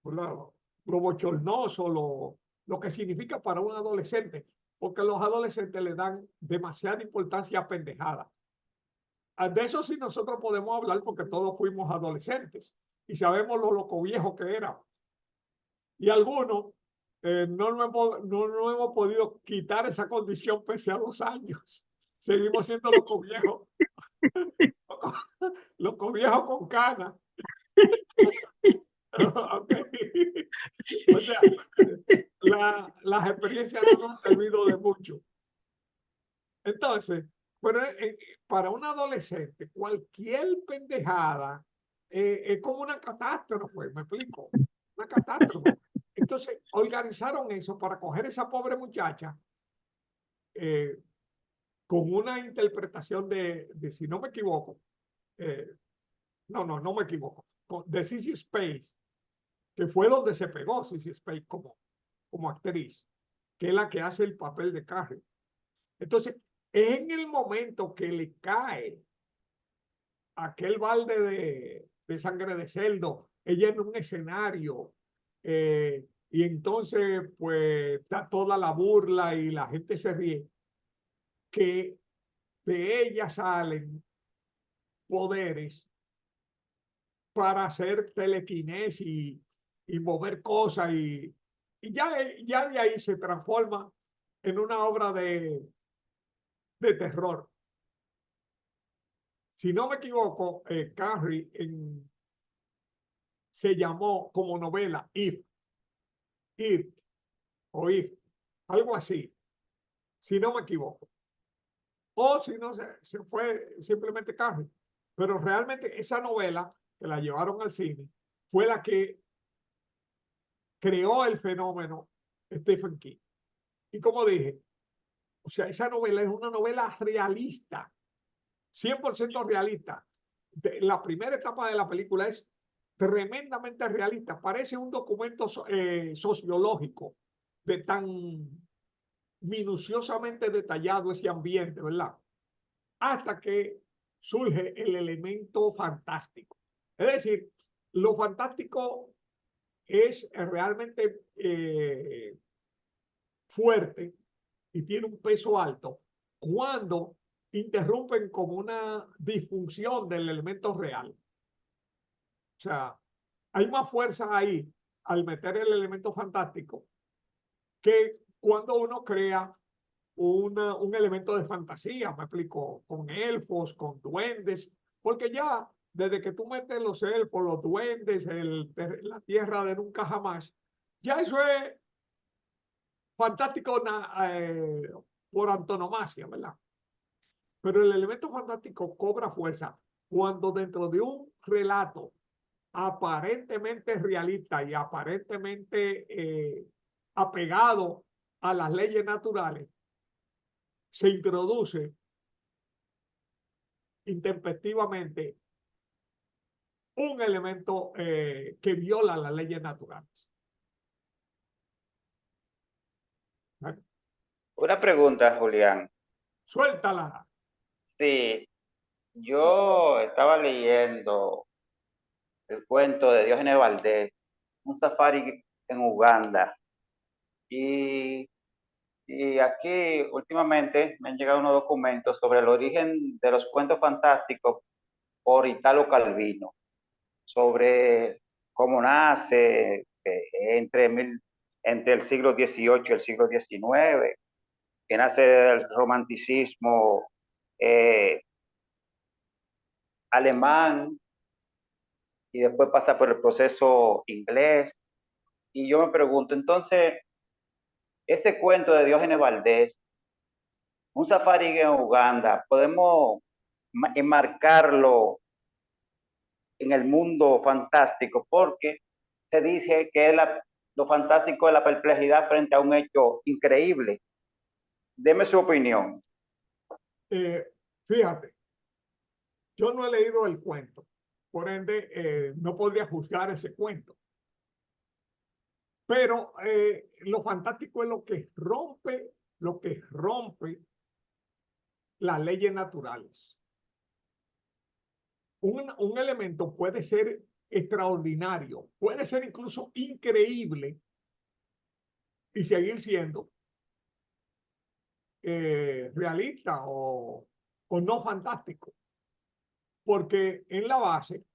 lo bochornoso, lo que significa para un adolescente, porque los adolescentes le dan demasiada importancia a pendejadas. De eso sí nosotros podemos hablar porque todos fuimos adolescentes y sabemos lo loco viejo que era. Y algunos no hemos podido quitar esa condición pese a los años. Seguimos siendo loco viejos, loco viejos con canas. Okay. O sea, las experiencias no nos han servido de mucho. Entonces, pero para un adolescente, cualquier pendejada es como una catástrofe, ¿me explico? Una catástrofe. Entonces, organizaron eso para coger esa pobre muchacha eh, con una interpretación si no me equivoco, no me equivoco, de Sissy Spacek, que fue donde se pegó Sissy Spacek como actriz, que es la que hace el papel de Carrie. Entonces, en el momento que le cae aquel balde de sangre de cerdo, ella en un escenario, y entonces pues está toda la burla y la gente se ríe, que de ella salen poderes para hacer telequinesis y mover cosas y ya de ahí se transforma en una obra de terror. Si no me equivoco, Carrie se llamó como novela If, o If, algo así, si no me equivoco. O si no, se fue simplemente Carrie. Pero realmente esa novela que la llevaron al cine fue la que creó el fenómeno Stephen King. Y como dije, o sea, esa novela es una novela realista, 100% realista. La primera etapa de la película es tremendamente realista. Parece un documento sociológico de tan minuciosamente detallado ese ambiente, ¿verdad? Hasta que surge el elemento fantástico. Es decir, lo fantástico es realmente fuerte y tiene un peso alto cuando interrumpen como una disfunción del elemento real. O sea, hay más fuerza ahí al meter el elemento fantástico que cuando uno crea un elemento de fantasía, me explico, con elfos, con duendes, porque ya desde que tú metes los elfos, los duendes, la tierra de nunca jamás, ya eso es fantástico por antonomasia, ¿verdad? Pero el elemento fantástico cobra fuerza cuando dentro de un relato aparentemente realista y aparentemente apegado a las leyes naturales, se introduce intempestivamente un elemento que viola las leyes naturales. ¿Vale? Una pregunta, Julián. Suéltala. Sí, yo estaba leyendo el cuento de Diógenes Valdés, un safari en Uganda. Y aquí últimamente me han llegado unos documentos sobre el origen de los cuentos fantásticos por Italo Calvino, sobre cómo nace entre el siglo XVIII y el siglo XIX, que nace del romanticismo alemán y después pasa por el proceso inglés. Y yo me pregunto, entonces, ese cuento de Diógenes Valdés un safari en Uganda, podemos enmarcarlo en el mundo fantástico, porque se dice que lo fantástico es la perplejidad frente a un hecho increíble. Deme su opinión. Fíjate, yo no he leído el cuento, por ende no podría juzgar ese cuento. Pero lo fantástico es lo que rompe las leyes naturales. Un elemento puede ser extraordinario, puede ser incluso increíble y seguir siendo realista o no fantástico, porque en la base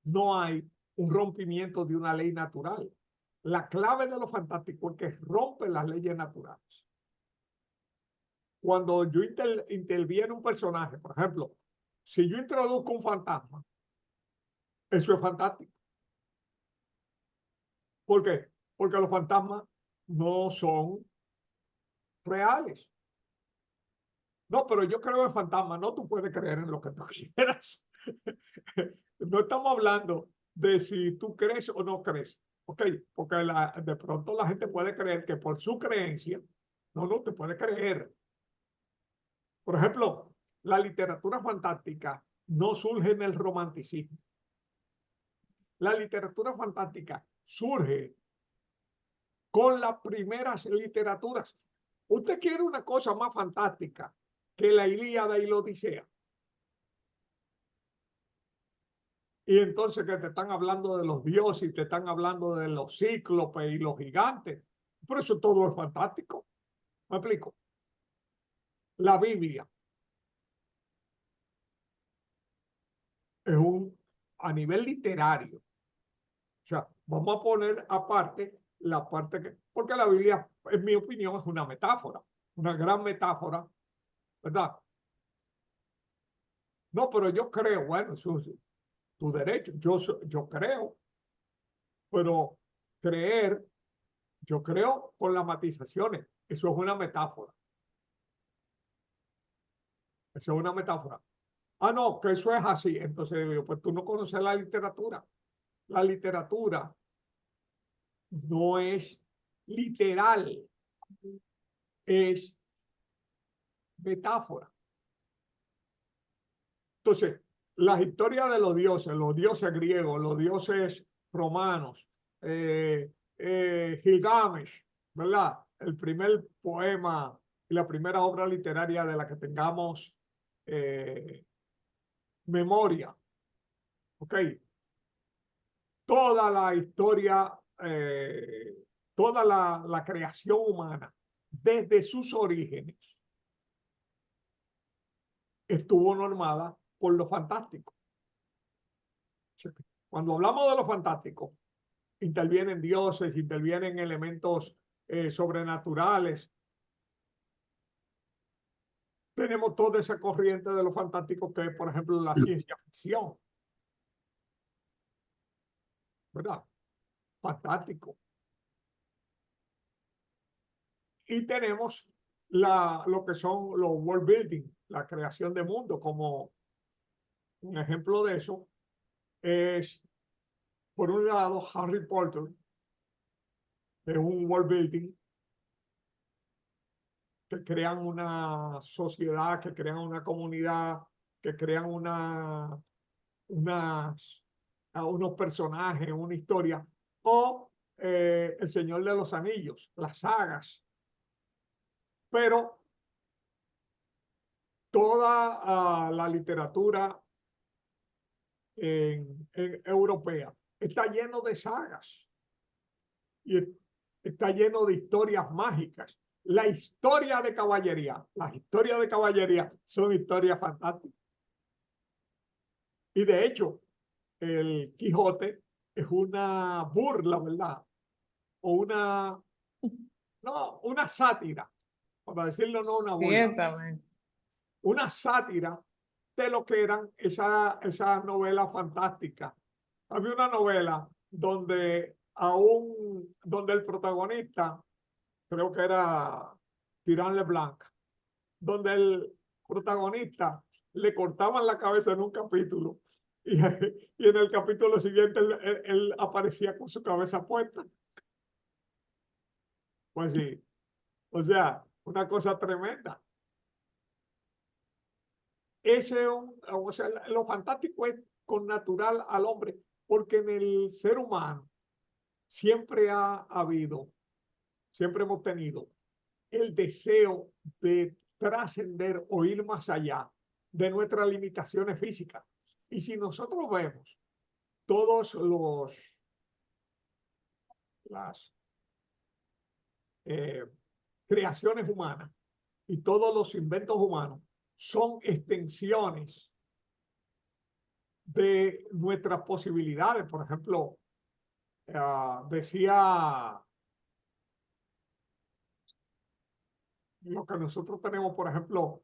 no hay un rompimiento de una ley natural. La clave de lo fantástico es que rompe las leyes naturales. Cuando yo interviene un personaje, por ejemplo, si yo introduzco un fantasma, eso es fantástico. ¿Por qué? Porque los fantasmas no son reales. No, pero yo creo en fantasmas. No, tú puedes creer en lo que tú quieras. No estamos hablando de si tú crees o no crees. Ok, porque de pronto la gente puede creer que por su creencia, no te puede creer. Por ejemplo, la literatura fantástica no surge en el romanticismo. La literatura fantástica surge con las primeras literaturas. Usted quiere una cosa más fantástica que la Ilíada y la Odisea. Y entonces que te están hablando de los dioses y te están hablando de los cíclopes y los gigantes. Por eso todo es fantástico. ¿Me explico? La Biblia es a nivel literario. O sea, vamos a poner aparte la parte que, porque la Biblia, en mi opinión, es una metáfora, una gran metáfora, ¿verdad? No, pero yo creo, bueno, eso es tu derecho, yo creo, pero creer, yo creo con las matizaciones, eso es una metáfora, eso es una metáfora. Ah, no, que eso es así, entonces pues tú no conoces la literatura no es literal, es metáfora. Entonces, las historias de los dioses griegos, los dioses romanos, Gilgamesh, ¿verdad? El primer poema y la primera obra literaria de la que tengamos memoria, ¿ok? Toda la historia, toda la creación humana, desde sus orígenes, estuvo normada por lo fantástico. Cuando hablamos de lo fantástico, intervienen dioses, intervienen elementos sobrenaturales. Tenemos toda esa corriente de lo fantástico que es, por ejemplo, la ciencia ficción. ¿Verdad? Fantástico. Y tenemos lo que son los world building, la creación de mundo, como un ejemplo de eso es, por un lado, Harry Potter, que es un world building que crean una sociedad, que crean una comunidad, que crean unos personajes, una historia, o El Señor de los Anillos, las sagas. Pero toda la literatura europea está lleno de sagas y está lleno de historias mágicas. Las historias de caballería son historias fantásticas. Y de hecho, el Quijote es una burla, ¿verdad? O una sátira, para decirlo, no una burla. Ciertamente. Una sátira de lo que eran esas novelas fantásticas. Había una novela donde donde el protagonista, creo que era Tirán Leblanc, donde el protagonista le cortaban la cabeza en un capítulo y, y en el capítulo siguiente él aparecía con su cabeza puesta. Pues sí, o sea, una cosa tremenda. O sea, lo fantástico es connatural al hombre, porque en el ser humano siempre ha habido, siempre hemos tenido el deseo de trascender o ir más allá de nuestras limitaciones físicas. Y si nosotros vemos todos las creaciones humanas y todos los inventos humanos son extensiones de nuestras posibilidades. Por ejemplo, decía lo que nosotros tenemos, por ejemplo,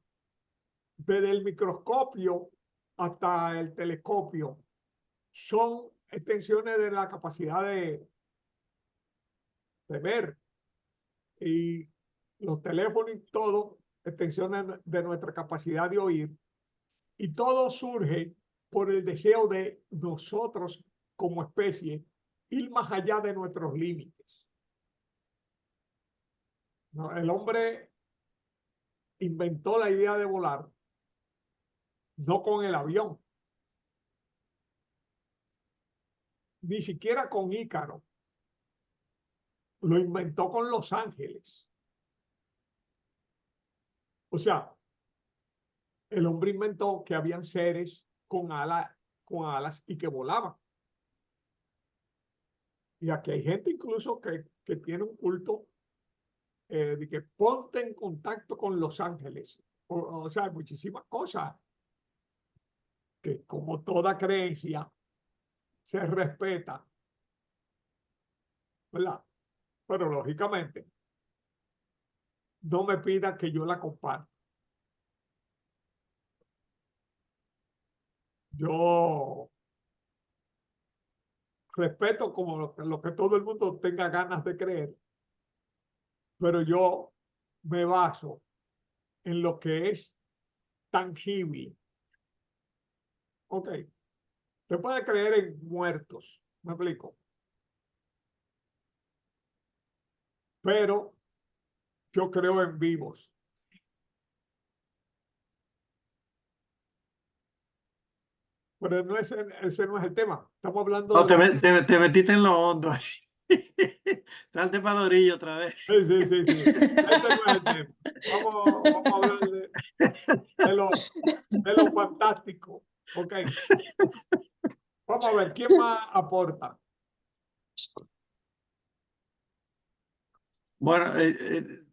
desde el microscopio hasta el telescopio, son extensiones de la capacidad de ver. Y los teléfonos y todo, extensiones de nuestra capacidad de oír. Y todo surge por el deseo de nosotros como especie ir más allá de nuestros límites. ¿No? El hombre inventó la idea de volar, no con el avión, ni siquiera con Ícaro. Lo inventó con los ángeles. O sea, el hombre inventó que habían seres con alas y que volaban. Y aquí hay gente incluso que tiene un culto de que ponte en contacto con los ángeles. O sea, muchísimas cosas que, como toda creencia, se respeta, ¿verdad? Pero lógicamente, no me pida que yo la comparta. Yo respeto como lo que todo el mundo tenga ganas de creer, pero yo me baso en lo que es tangible. Ok, te puede creer en muertos, me explico, pero yo creo en vivos. Pero no ese no es el tema. Estamos hablando No, de... te metiste en lo hondo ahí. Salte para la orilla otra vez. Sí, sí, sí, sí. Ese no es el tema. Vamos a hablar de lo fantástico. Ok. Vamos a ver, ¿quién más aporta? Bueno,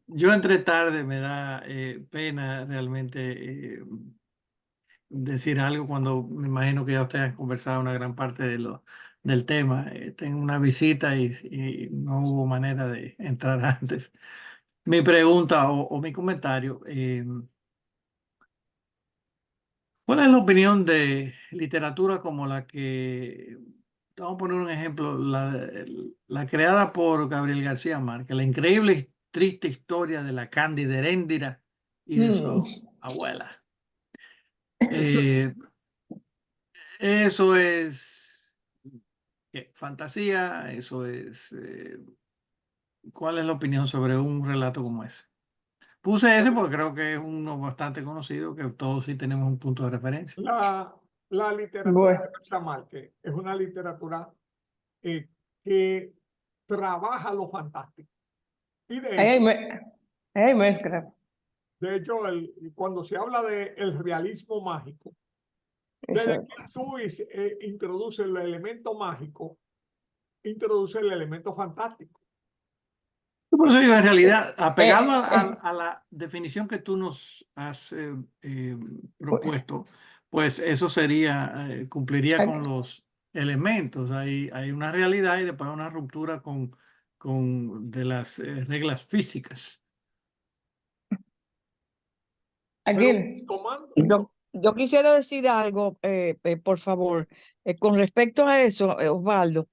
yo entré tarde, me da pena realmente decir algo cuando me imagino que ya ustedes han conversado una gran parte del tema. Tengo una visita y no hubo manera de entrar antes. Mi pregunta o mi comentario, ¿cuál es la opinión de literatura como la que, vamos a poner un ejemplo, la creada por Gabriel García Márquez, la increíble y triste historia de la Cándida Heréndira y de su abuela? Eso es fantasía, eso es... ¿cuál es la opinión sobre un relato como ese? Puse ese porque creo que es uno bastante conocido, que todos sí tenemos un punto de referencia. La literatura Bueno, de García Márquez es una literatura que trabaja lo fantástico. Y ahí hay mezcla. de hecho cuando se habla de el realismo mágico, desde Exacto. que tú introduces el elemento mágico, introduce el elemento fantástico. Por eso digo, en realidad, apegado Eh, a la definición que tú nos has propuesto, pues eso sería, cumpliría con aquí, los elementos. Hay una realidad y después una ruptura de las reglas físicas. Pero aquí, Yo quisiera decir algo, por favor, con respecto a eso, Osvaldo.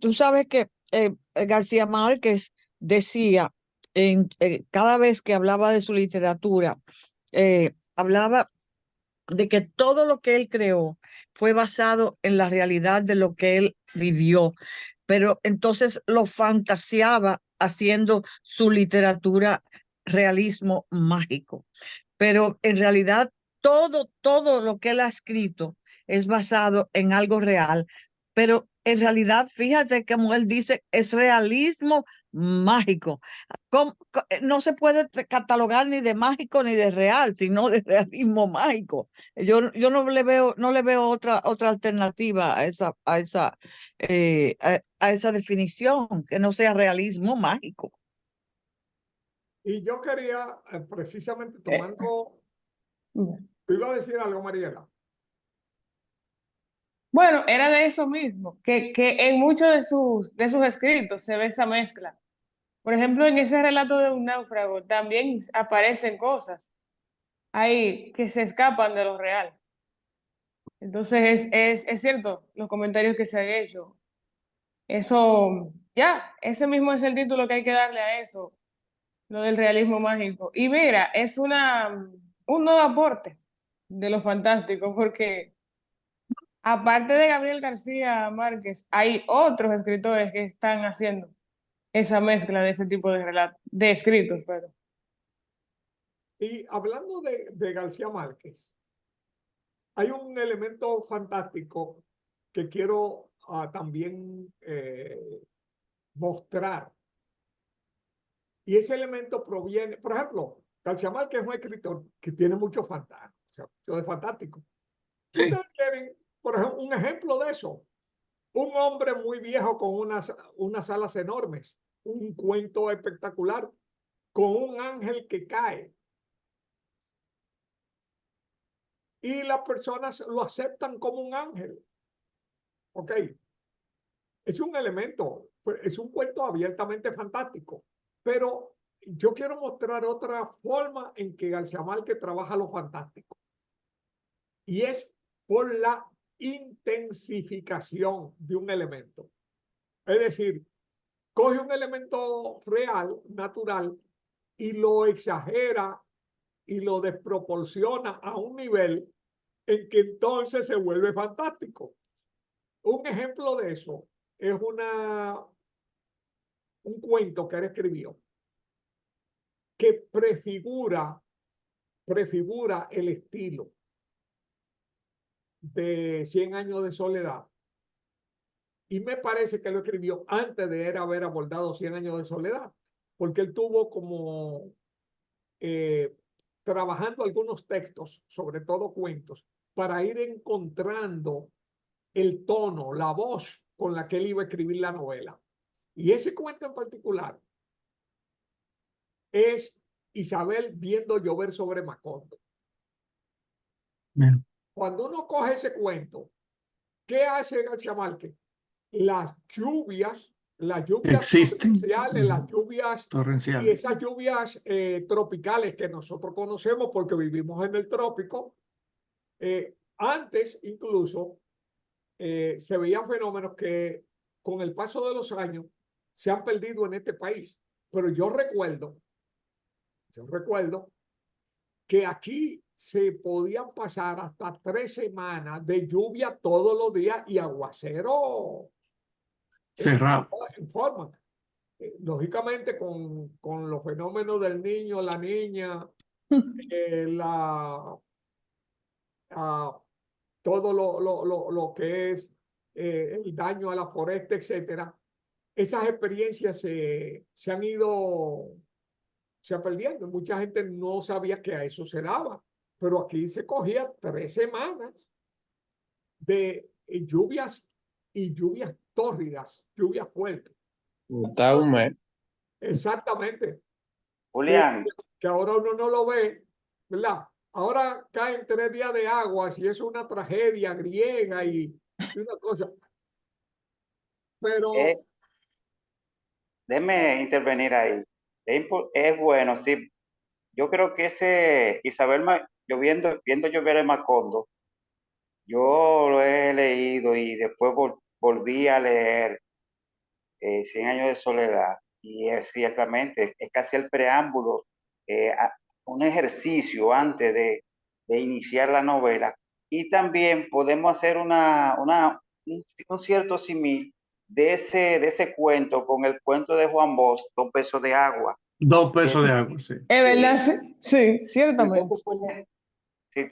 Tú sabes que García Márquez decía cada vez que hablaba de su literatura, hablaba de que todo lo que él creó fue basado en la realidad de lo que él vivió, pero entonces lo fantaseaba haciendo su literatura realismo mágico. Pero en realidad todo lo que él ha escrito es basado en algo real, pero en realidad, fíjate como él dice, es realismo mágico. No se puede catalogar ni de mágico ni de real, sino de realismo mágico. Yo no le veo otra alternativa a esa definición, que no sea realismo mágico. Y yo quería, precisamente tomando, ¿tú ibas a decir algo, Mariela? Bueno, era de eso mismo, que en muchos de sus escritos se ve esa mezcla. Por ejemplo, en ese relato de un náufrago también aparecen cosas ahí que se escapan de lo real. Entonces es cierto los comentarios que se han hecho. Eso, ya, ese mismo es el título que hay que darle a eso, lo del realismo mágico. Y mira, es un nuevo aporte de lo fantástico, porque aparte de Gabriel García Márquez, hay otros escritores que están haciendo esa mezcla de ese tipo de relatos, de escritos, pero. Y hablando de García Márquez, hay un elemento fantástico que quiero también mostrar. Y ese elemento proviene, por ejemplo, García Márquez es un escritor que tiene mucho fantástico, o sea, mucho de fantástico. Sí. Ustedes quieren, por ejemplo, un ejemplo de eso. Un hombre muy viejo con unas alas enormes, un cuento espectacular, con un ángel que cae. Y las personas lo aceptan como un ángel. ¿Ok? Es un elemento, es un cuento abiertamente fantástico. Pero yo quiero mostrar otra forma en que García Márquez trabaja lo fantástico. Y es por la intensificación de un elemento. Es decir, coge un elemento real, natural, y lo exagera y lo desproporciona a un nivel en que entonces se vuelve fantástico. Un ejemplo de eso es un cuento que él escribió que prefigura el estilo de 100 años de soledad. Y me parece que lo escribió antes de él haber abordado 100 años de soledad, porque él tuvo como trabajando algunos textos, sobre todo cuentos, para ir encontrando el tono, la voz con la que él iba a escribir la novela. Y ese cuento en particular es Isabel viendo llover sobre Macondo. Bien. Cuando uno coge ese cuento, ¿qué hace García Márquez? Las lluvias Existen. torrenciales, las lluvias y Torrenciales. esas lluvias tropicales que nosotros conocemos porque vivimos en el trópico, antes incluso se veían fenómenos que con el paso de los años se han perdido en este país. Pero yo recuerdo que aquí se podían pasar hasta 3 semanas de lluvia todos los días y aguacero Cerrado. en forma. Lógicamente con los fenómenos del niño, la niña, todo lo que es el daño a la foresta, etcétera, esas experiencias se han ido, se han perdiendo. Mucha gente no sabía que a eso se daba, pero aquí se cogía 3 semanas de lluvias y lluvias tórridas, lluvias fuertes. Está un mes. Exactamente. Julián, Que ahora uno no lo ve, ¿verdad? Ahora caen 3 días de agua y es una tragedia griega y una cosa. Pero eh, déjeme intervenir ahí. Es bueno, sí. Yo creo que ese yo viendo llover en Macondo, yo lo he leído y después volví a leer 100 años de soledad. y es ciertamente, es casi el preámbulo, un ejercicio antes de iniciar la novela. Y también podemos hacer un cierto símil de ese cuento con el cuento de Juan Bosch, 2 pesos de agua. 2 pesos de agua, sí. Es verdad, sí, sí, Si ciertamente. te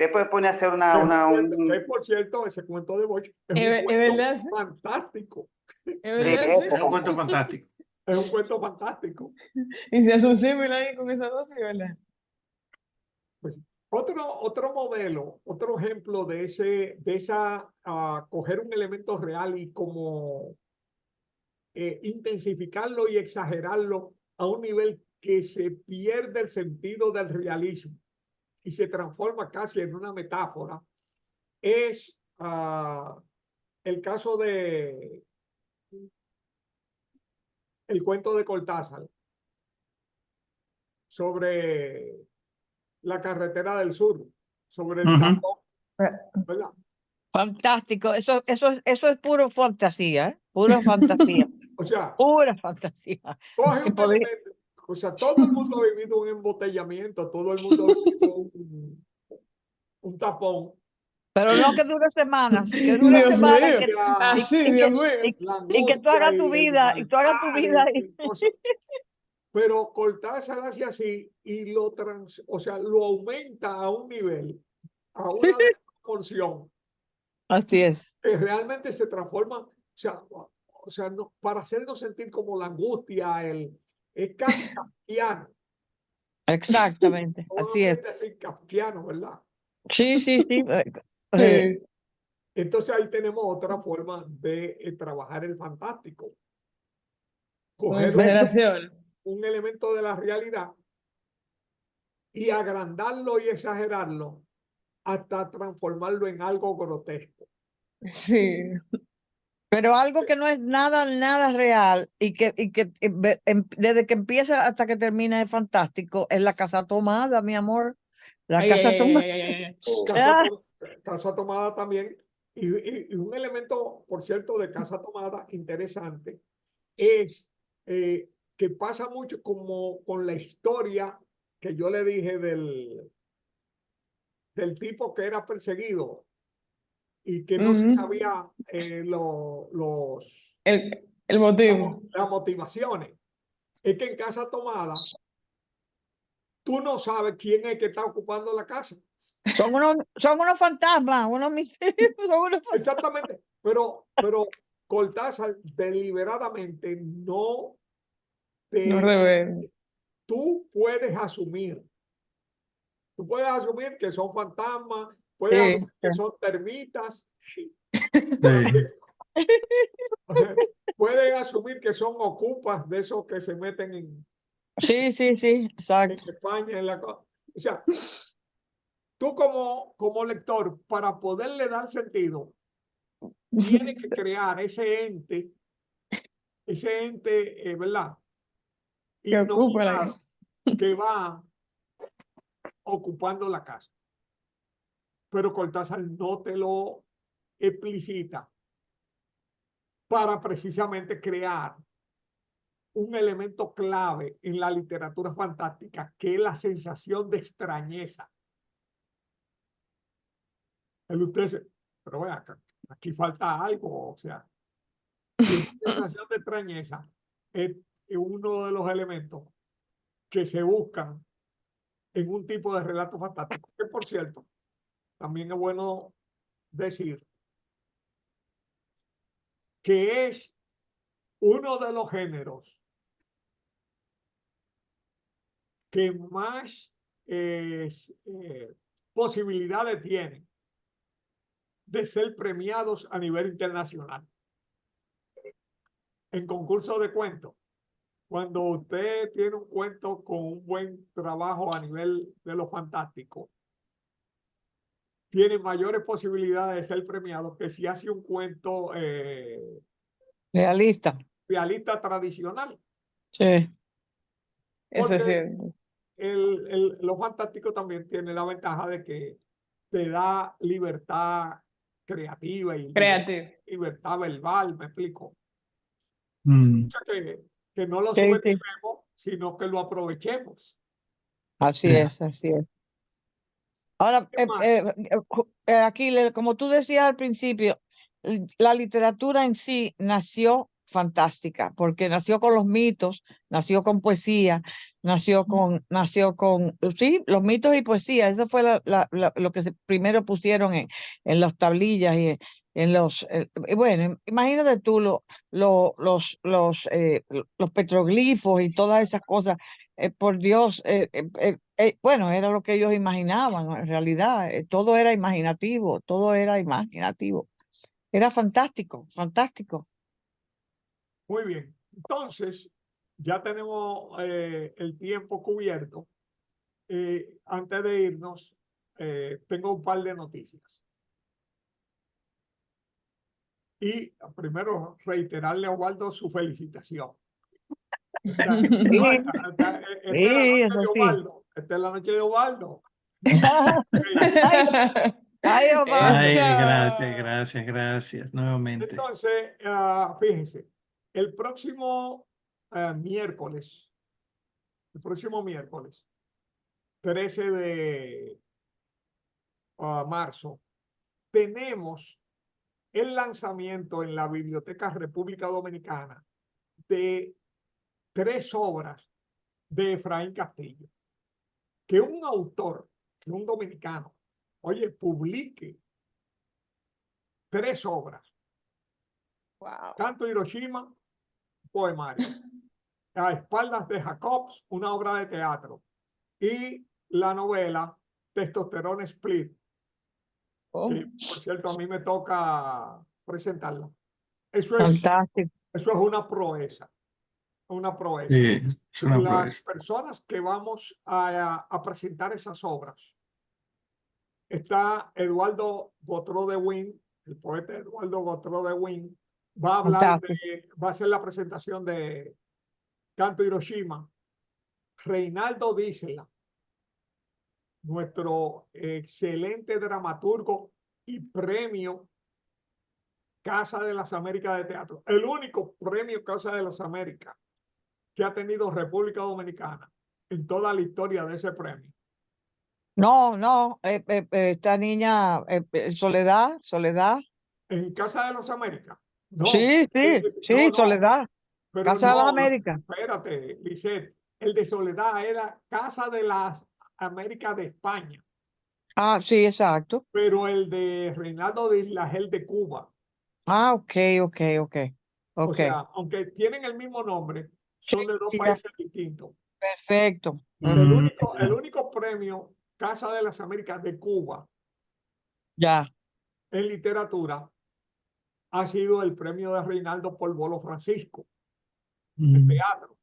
puedes poner a hacer Que por cierto, ese cuento de Bosch es un Es cuento verdad, sí. fantástico. Es verdad, sí. Es un cuento fantástico. Es un cuento fantástico. Y se hace un símil ahí con esa dosis, ¿verdad? Pues, otro modelo, otro ejemplo de esa, coger un elemento real y como intensificarlo y exagerarlo a un nivel que se pierde el sentido del realismo y se transforma casi en una metáfora, es el caso de el cuento de Cortázar sobre la carretera del sur, sobre el tapón, ¿verdad? Fantástico. Eso es puro fantasía, ¿eh? Pura fantasía. O sea, Pura fantasía. coge Que un podría- elemento, o sea, todo el mundo ha vivido un embotellamiento, todo el mundo ha vivido un tapón, Pero no que dure semanas, que dure Dios semanas mío. angustia, Así, y Dios que, mío. la y que tú angustia hagas tu y el vida, y tú hagas tu malestar vida. y cosas. Pero Cortázar hace así y o sea, lo aumenta a un nivel, a una proporción Así es. que realmente se transforma, o sea no, para hacernos sentir como la angustia, es casi kafkiano, Exactamente. Así es. así kafkiano, ¿verdad? Sí, sí, sí. Sí. Entonces ahí tenemos otra forma de trabajar el fantástico. Con Coger exageración. un elemento de la realidad y agrandarlo y exagerarlo hasta transformarlo en algo grotesco. Sí. Pero algo que no es nada, nada real y que desde que empieza hasta que termina es fantástico, es la casa tomada, mi amor. La Ay, ay, casa ay, ay, tomada. ay, ay, ay. Casa, Ah, casa tomada también. Y un elemento, por cierto, de casa tomada interesante es que pasa mucho como con la historia que yo le dije del tipo que era perseguido y que no se Ujú. sabía El motivo. las motivaciones. Es que en casa tomada tú no sabes quién es que está ocupando la casa. son unos fantasmas, son unos fantasmas. Exactamente. Pero Cortázar deliberadamente no No te... revela. Tú puedes asumir. Tú puedes asumir que son fantasmas, puedes Sí, asumir que son termitas, Sí. puedes asumir que son ocupas de esos que se meten sí, sí, sí, en exacto. España, en la cosa. O sea, tú como lector, para poderle dar sentido, tienes que crear ese ente, ¿verdad? Que ocupa la Hipnotizado que va ocupando la casa. Pero Cortázar no te lo explicita para precisamente crear un elemento clave en la literatura fantástica, que es la sensación de extrañeza. Usted dice, pero vea, aquí falta algo, o sea, y esa sensación de extrañeza es uno de los elementos que se buscan en un tipo de relato fantástico, que por cierto, también es bueno decir que es uno de los géneros que más posibilidades tienen de ser premiados a nivel internacional en concursos de cuentos. Cuando usted tiene un cuento con un buen trabajo a nivel de lo fantástico, tiene mayores posibilidades de ser premiado que si hace un cuento Realista. realista tradicional. Sí. Eso es Porque cierto. lo fantástico también tiene la ventaja de que te da libertad creativa y Creativo. libertad verbal, me explico. Mm. O sea que que no lo Sí, sí. subestimemos, sino que lo aprovechemos. Así es, así es. Ahora, ¿Qué más? aquí, como tú decías al principio, la literatura en sí nació fantástica, porque nació con los mitos, nació con poesía, nació con, sí, los mitos y poesía. Eso fue lo que primero pusieron en las tablillas y en los, bueno, imagínate tú los petroglifos y todas esas cosas. Por Dios, bueno, era lo que ellos imaginaban, en realidad, todo era imaginativo, todo era imaginativo. Era fantástico, fantástico. Muy bien. Entonces, ya tenemos el tiempo cubierto. Antes de irnos, tengo un par de noticias. Y primero, reiterarle a Osvaldo su felicitación. Esta, no, Sí, esta es la sí, noche eso de sí. Osvaldo. Esta es la noche de Osvaldo. Ay, Osvaldo. Ay, Eso. gracias nuevamente. Entonces, fíjense, el próximo miércoles, el próximo miércoles, 13 de marzo, tenemos el lanzamiento en la Biblioteca República Dominicana de 3 obras de Efraín Castillo, que un autor, que un dominicano, oye, publique 3 obras. Wow. Canto Hiroshima, poemario. A espaldas de Jacobs, una obra de teatro. Y la novela Testosterone Split, Oh. que por cierto a mí me toca presentarla. Eso es Fantástico. una proeza, una proeza. Sí, es una Las proeza. personas que vamos a presentar esas obras, está Eduardo Gotro de Win, el poeta Eduardo Gotro de Win, va a hablar Fantástico. va a hacer la presentación de Canto Hiroshima. Reinaldo Dísela, nuestro excelente dramaturgo y premio Casa de las Américas de Teatro, el único premio Casa de las Américas que ha tenido República Dominicana en toda la historia de ese premio. No, no, esta niña, Soledad, En Casa de las Américas, no, sí, no, no, Soledad, pero Casa de las no, Américas. espérate, Lisette, el de Soledad era Casa de las Américas de España, Ah, sí, exacto. pero el de Reinaldo de Isla es el de Cuba. Ah, ok. O sea, aunque tienen el mismo nombre, son de 2 Sí, ya, países distintos. perfecto. El único premio Casa de las Américas de Cuba Ya, en literatura ha sido el premio de Reinaldo por Bolo Francisco en teatro.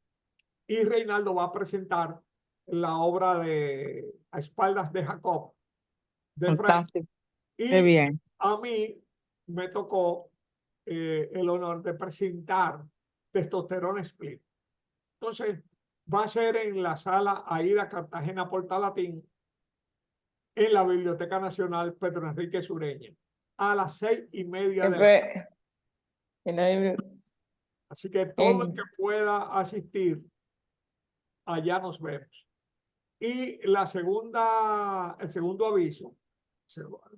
Y Reinaldo va a presentar la obra de A espaldas de Jacob de Frank. fantástico. Qué Y bien. a mí me tocó el honor de presentar Testosterone Split. Entonces, va a ser en la sala Aida Cartagena Portalatín, en la Biblioteca Nacional Pedro Enrique Sureña, a las 6:30 de la tarde. En la biblioteca. Así que todo el que pueda asistir, allá nos vemos. Y el segundo aviso,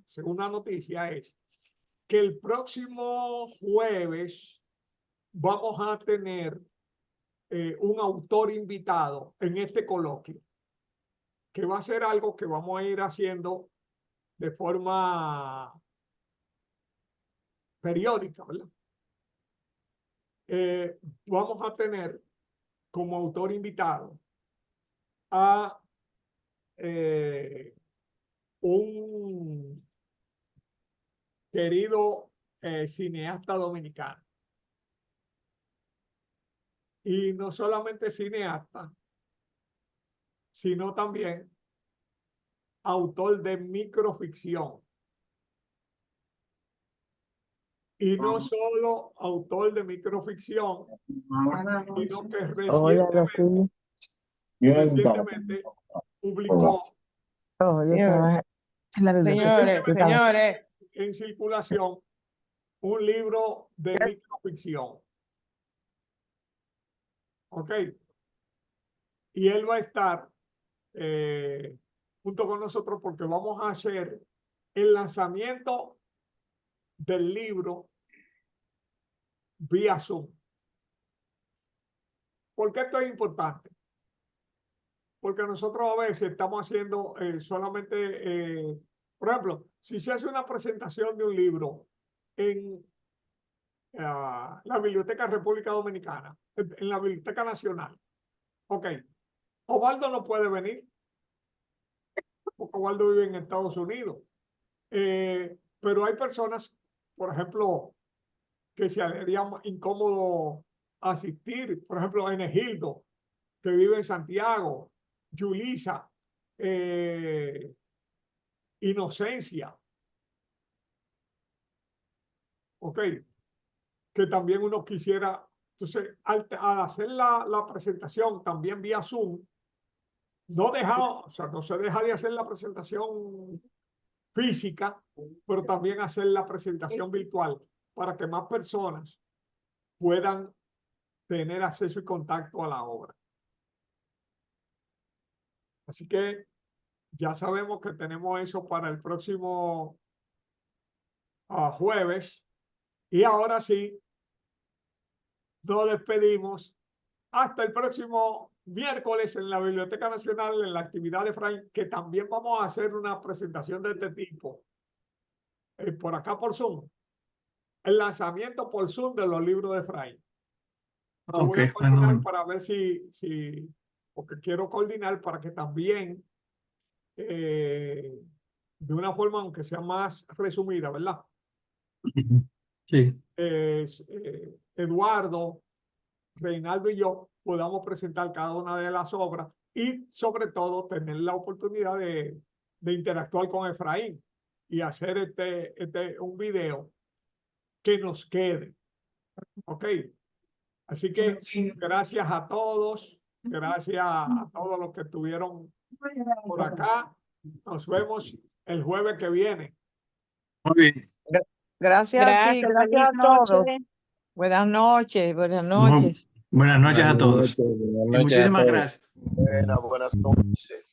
segunda noticia es que el próximo jueves vamos a tener un autor invitado en este coloquio, que va a ser algo que vamos a ir haciendo de forma periódica, ¿verdad? Vamos a tener como autor invitado a un querido cineasta dominicano. Y no solamente cineasta, sino también autor de microficción. Y no solo autor de microficción, sino que recientemente publicó Oh, yo estaba en la biblioteca. Señores, en circulación un libro de microficción. ¿ok? Y él va a estar junto con nosotros porque vamos a hacer el lanzamiento del libro vía Zoom. ¿Por qué esto es importante? Porque nosotros a veces estamos haciendo solamente, por ejemplo, si se hace una presentación de un libro en la Biblioteca República Dominicana, en la Biblioteca Nacional, ok, Osvaldo no puede venir, porque Osvaldo vive en Estados Unidos, pero hay personas, por ejemplo, que se le haría incómodo asistir, por ejemplo, Enegildo, que vive en Santiago, Yulisa, Inocencia, ok, que también uno quisiera, entonces, al hacer la presentación también vía Zoom, no o sea, no se deja de hacer la presentación física, pero también hacer la presentación virtual para que más personas puedan tener acceso y contacto a la obra. Así que ya sabemos que tenemos eso para el próximo jueves. Y ahora sí, nos despedimos hasta el próximo miércoles en la Biblioteca Nacional, en la actividad de Efraín, que también vamos a hacer una presentación de este tipo, por acá por Zoom. El lanzamiento por Zoom de los libros de Efraín. Yo voy a coordinar para ver porque quiero coordinar para que también, de una forma, aunque sea más resumida, ¿verdad? Sí. Eduardo, Reinaldo y yo podamos presentar cada una de las obras y sobre todo tener la oportunidad de interactuar con Efraín y hacer un video que nos quede. ¿Ok? Así que gracias a todos, gracias a todos los que estuvieron por acá. Nos vemos el jueves que viene. Muy bien. Gracias a ti, Gracias, gracias a feliz todos. noche. Buenas noches, buenas noches. Buenas noches a todos. Buenas Y noches a muchísimas todos. gracias. Buenas noches.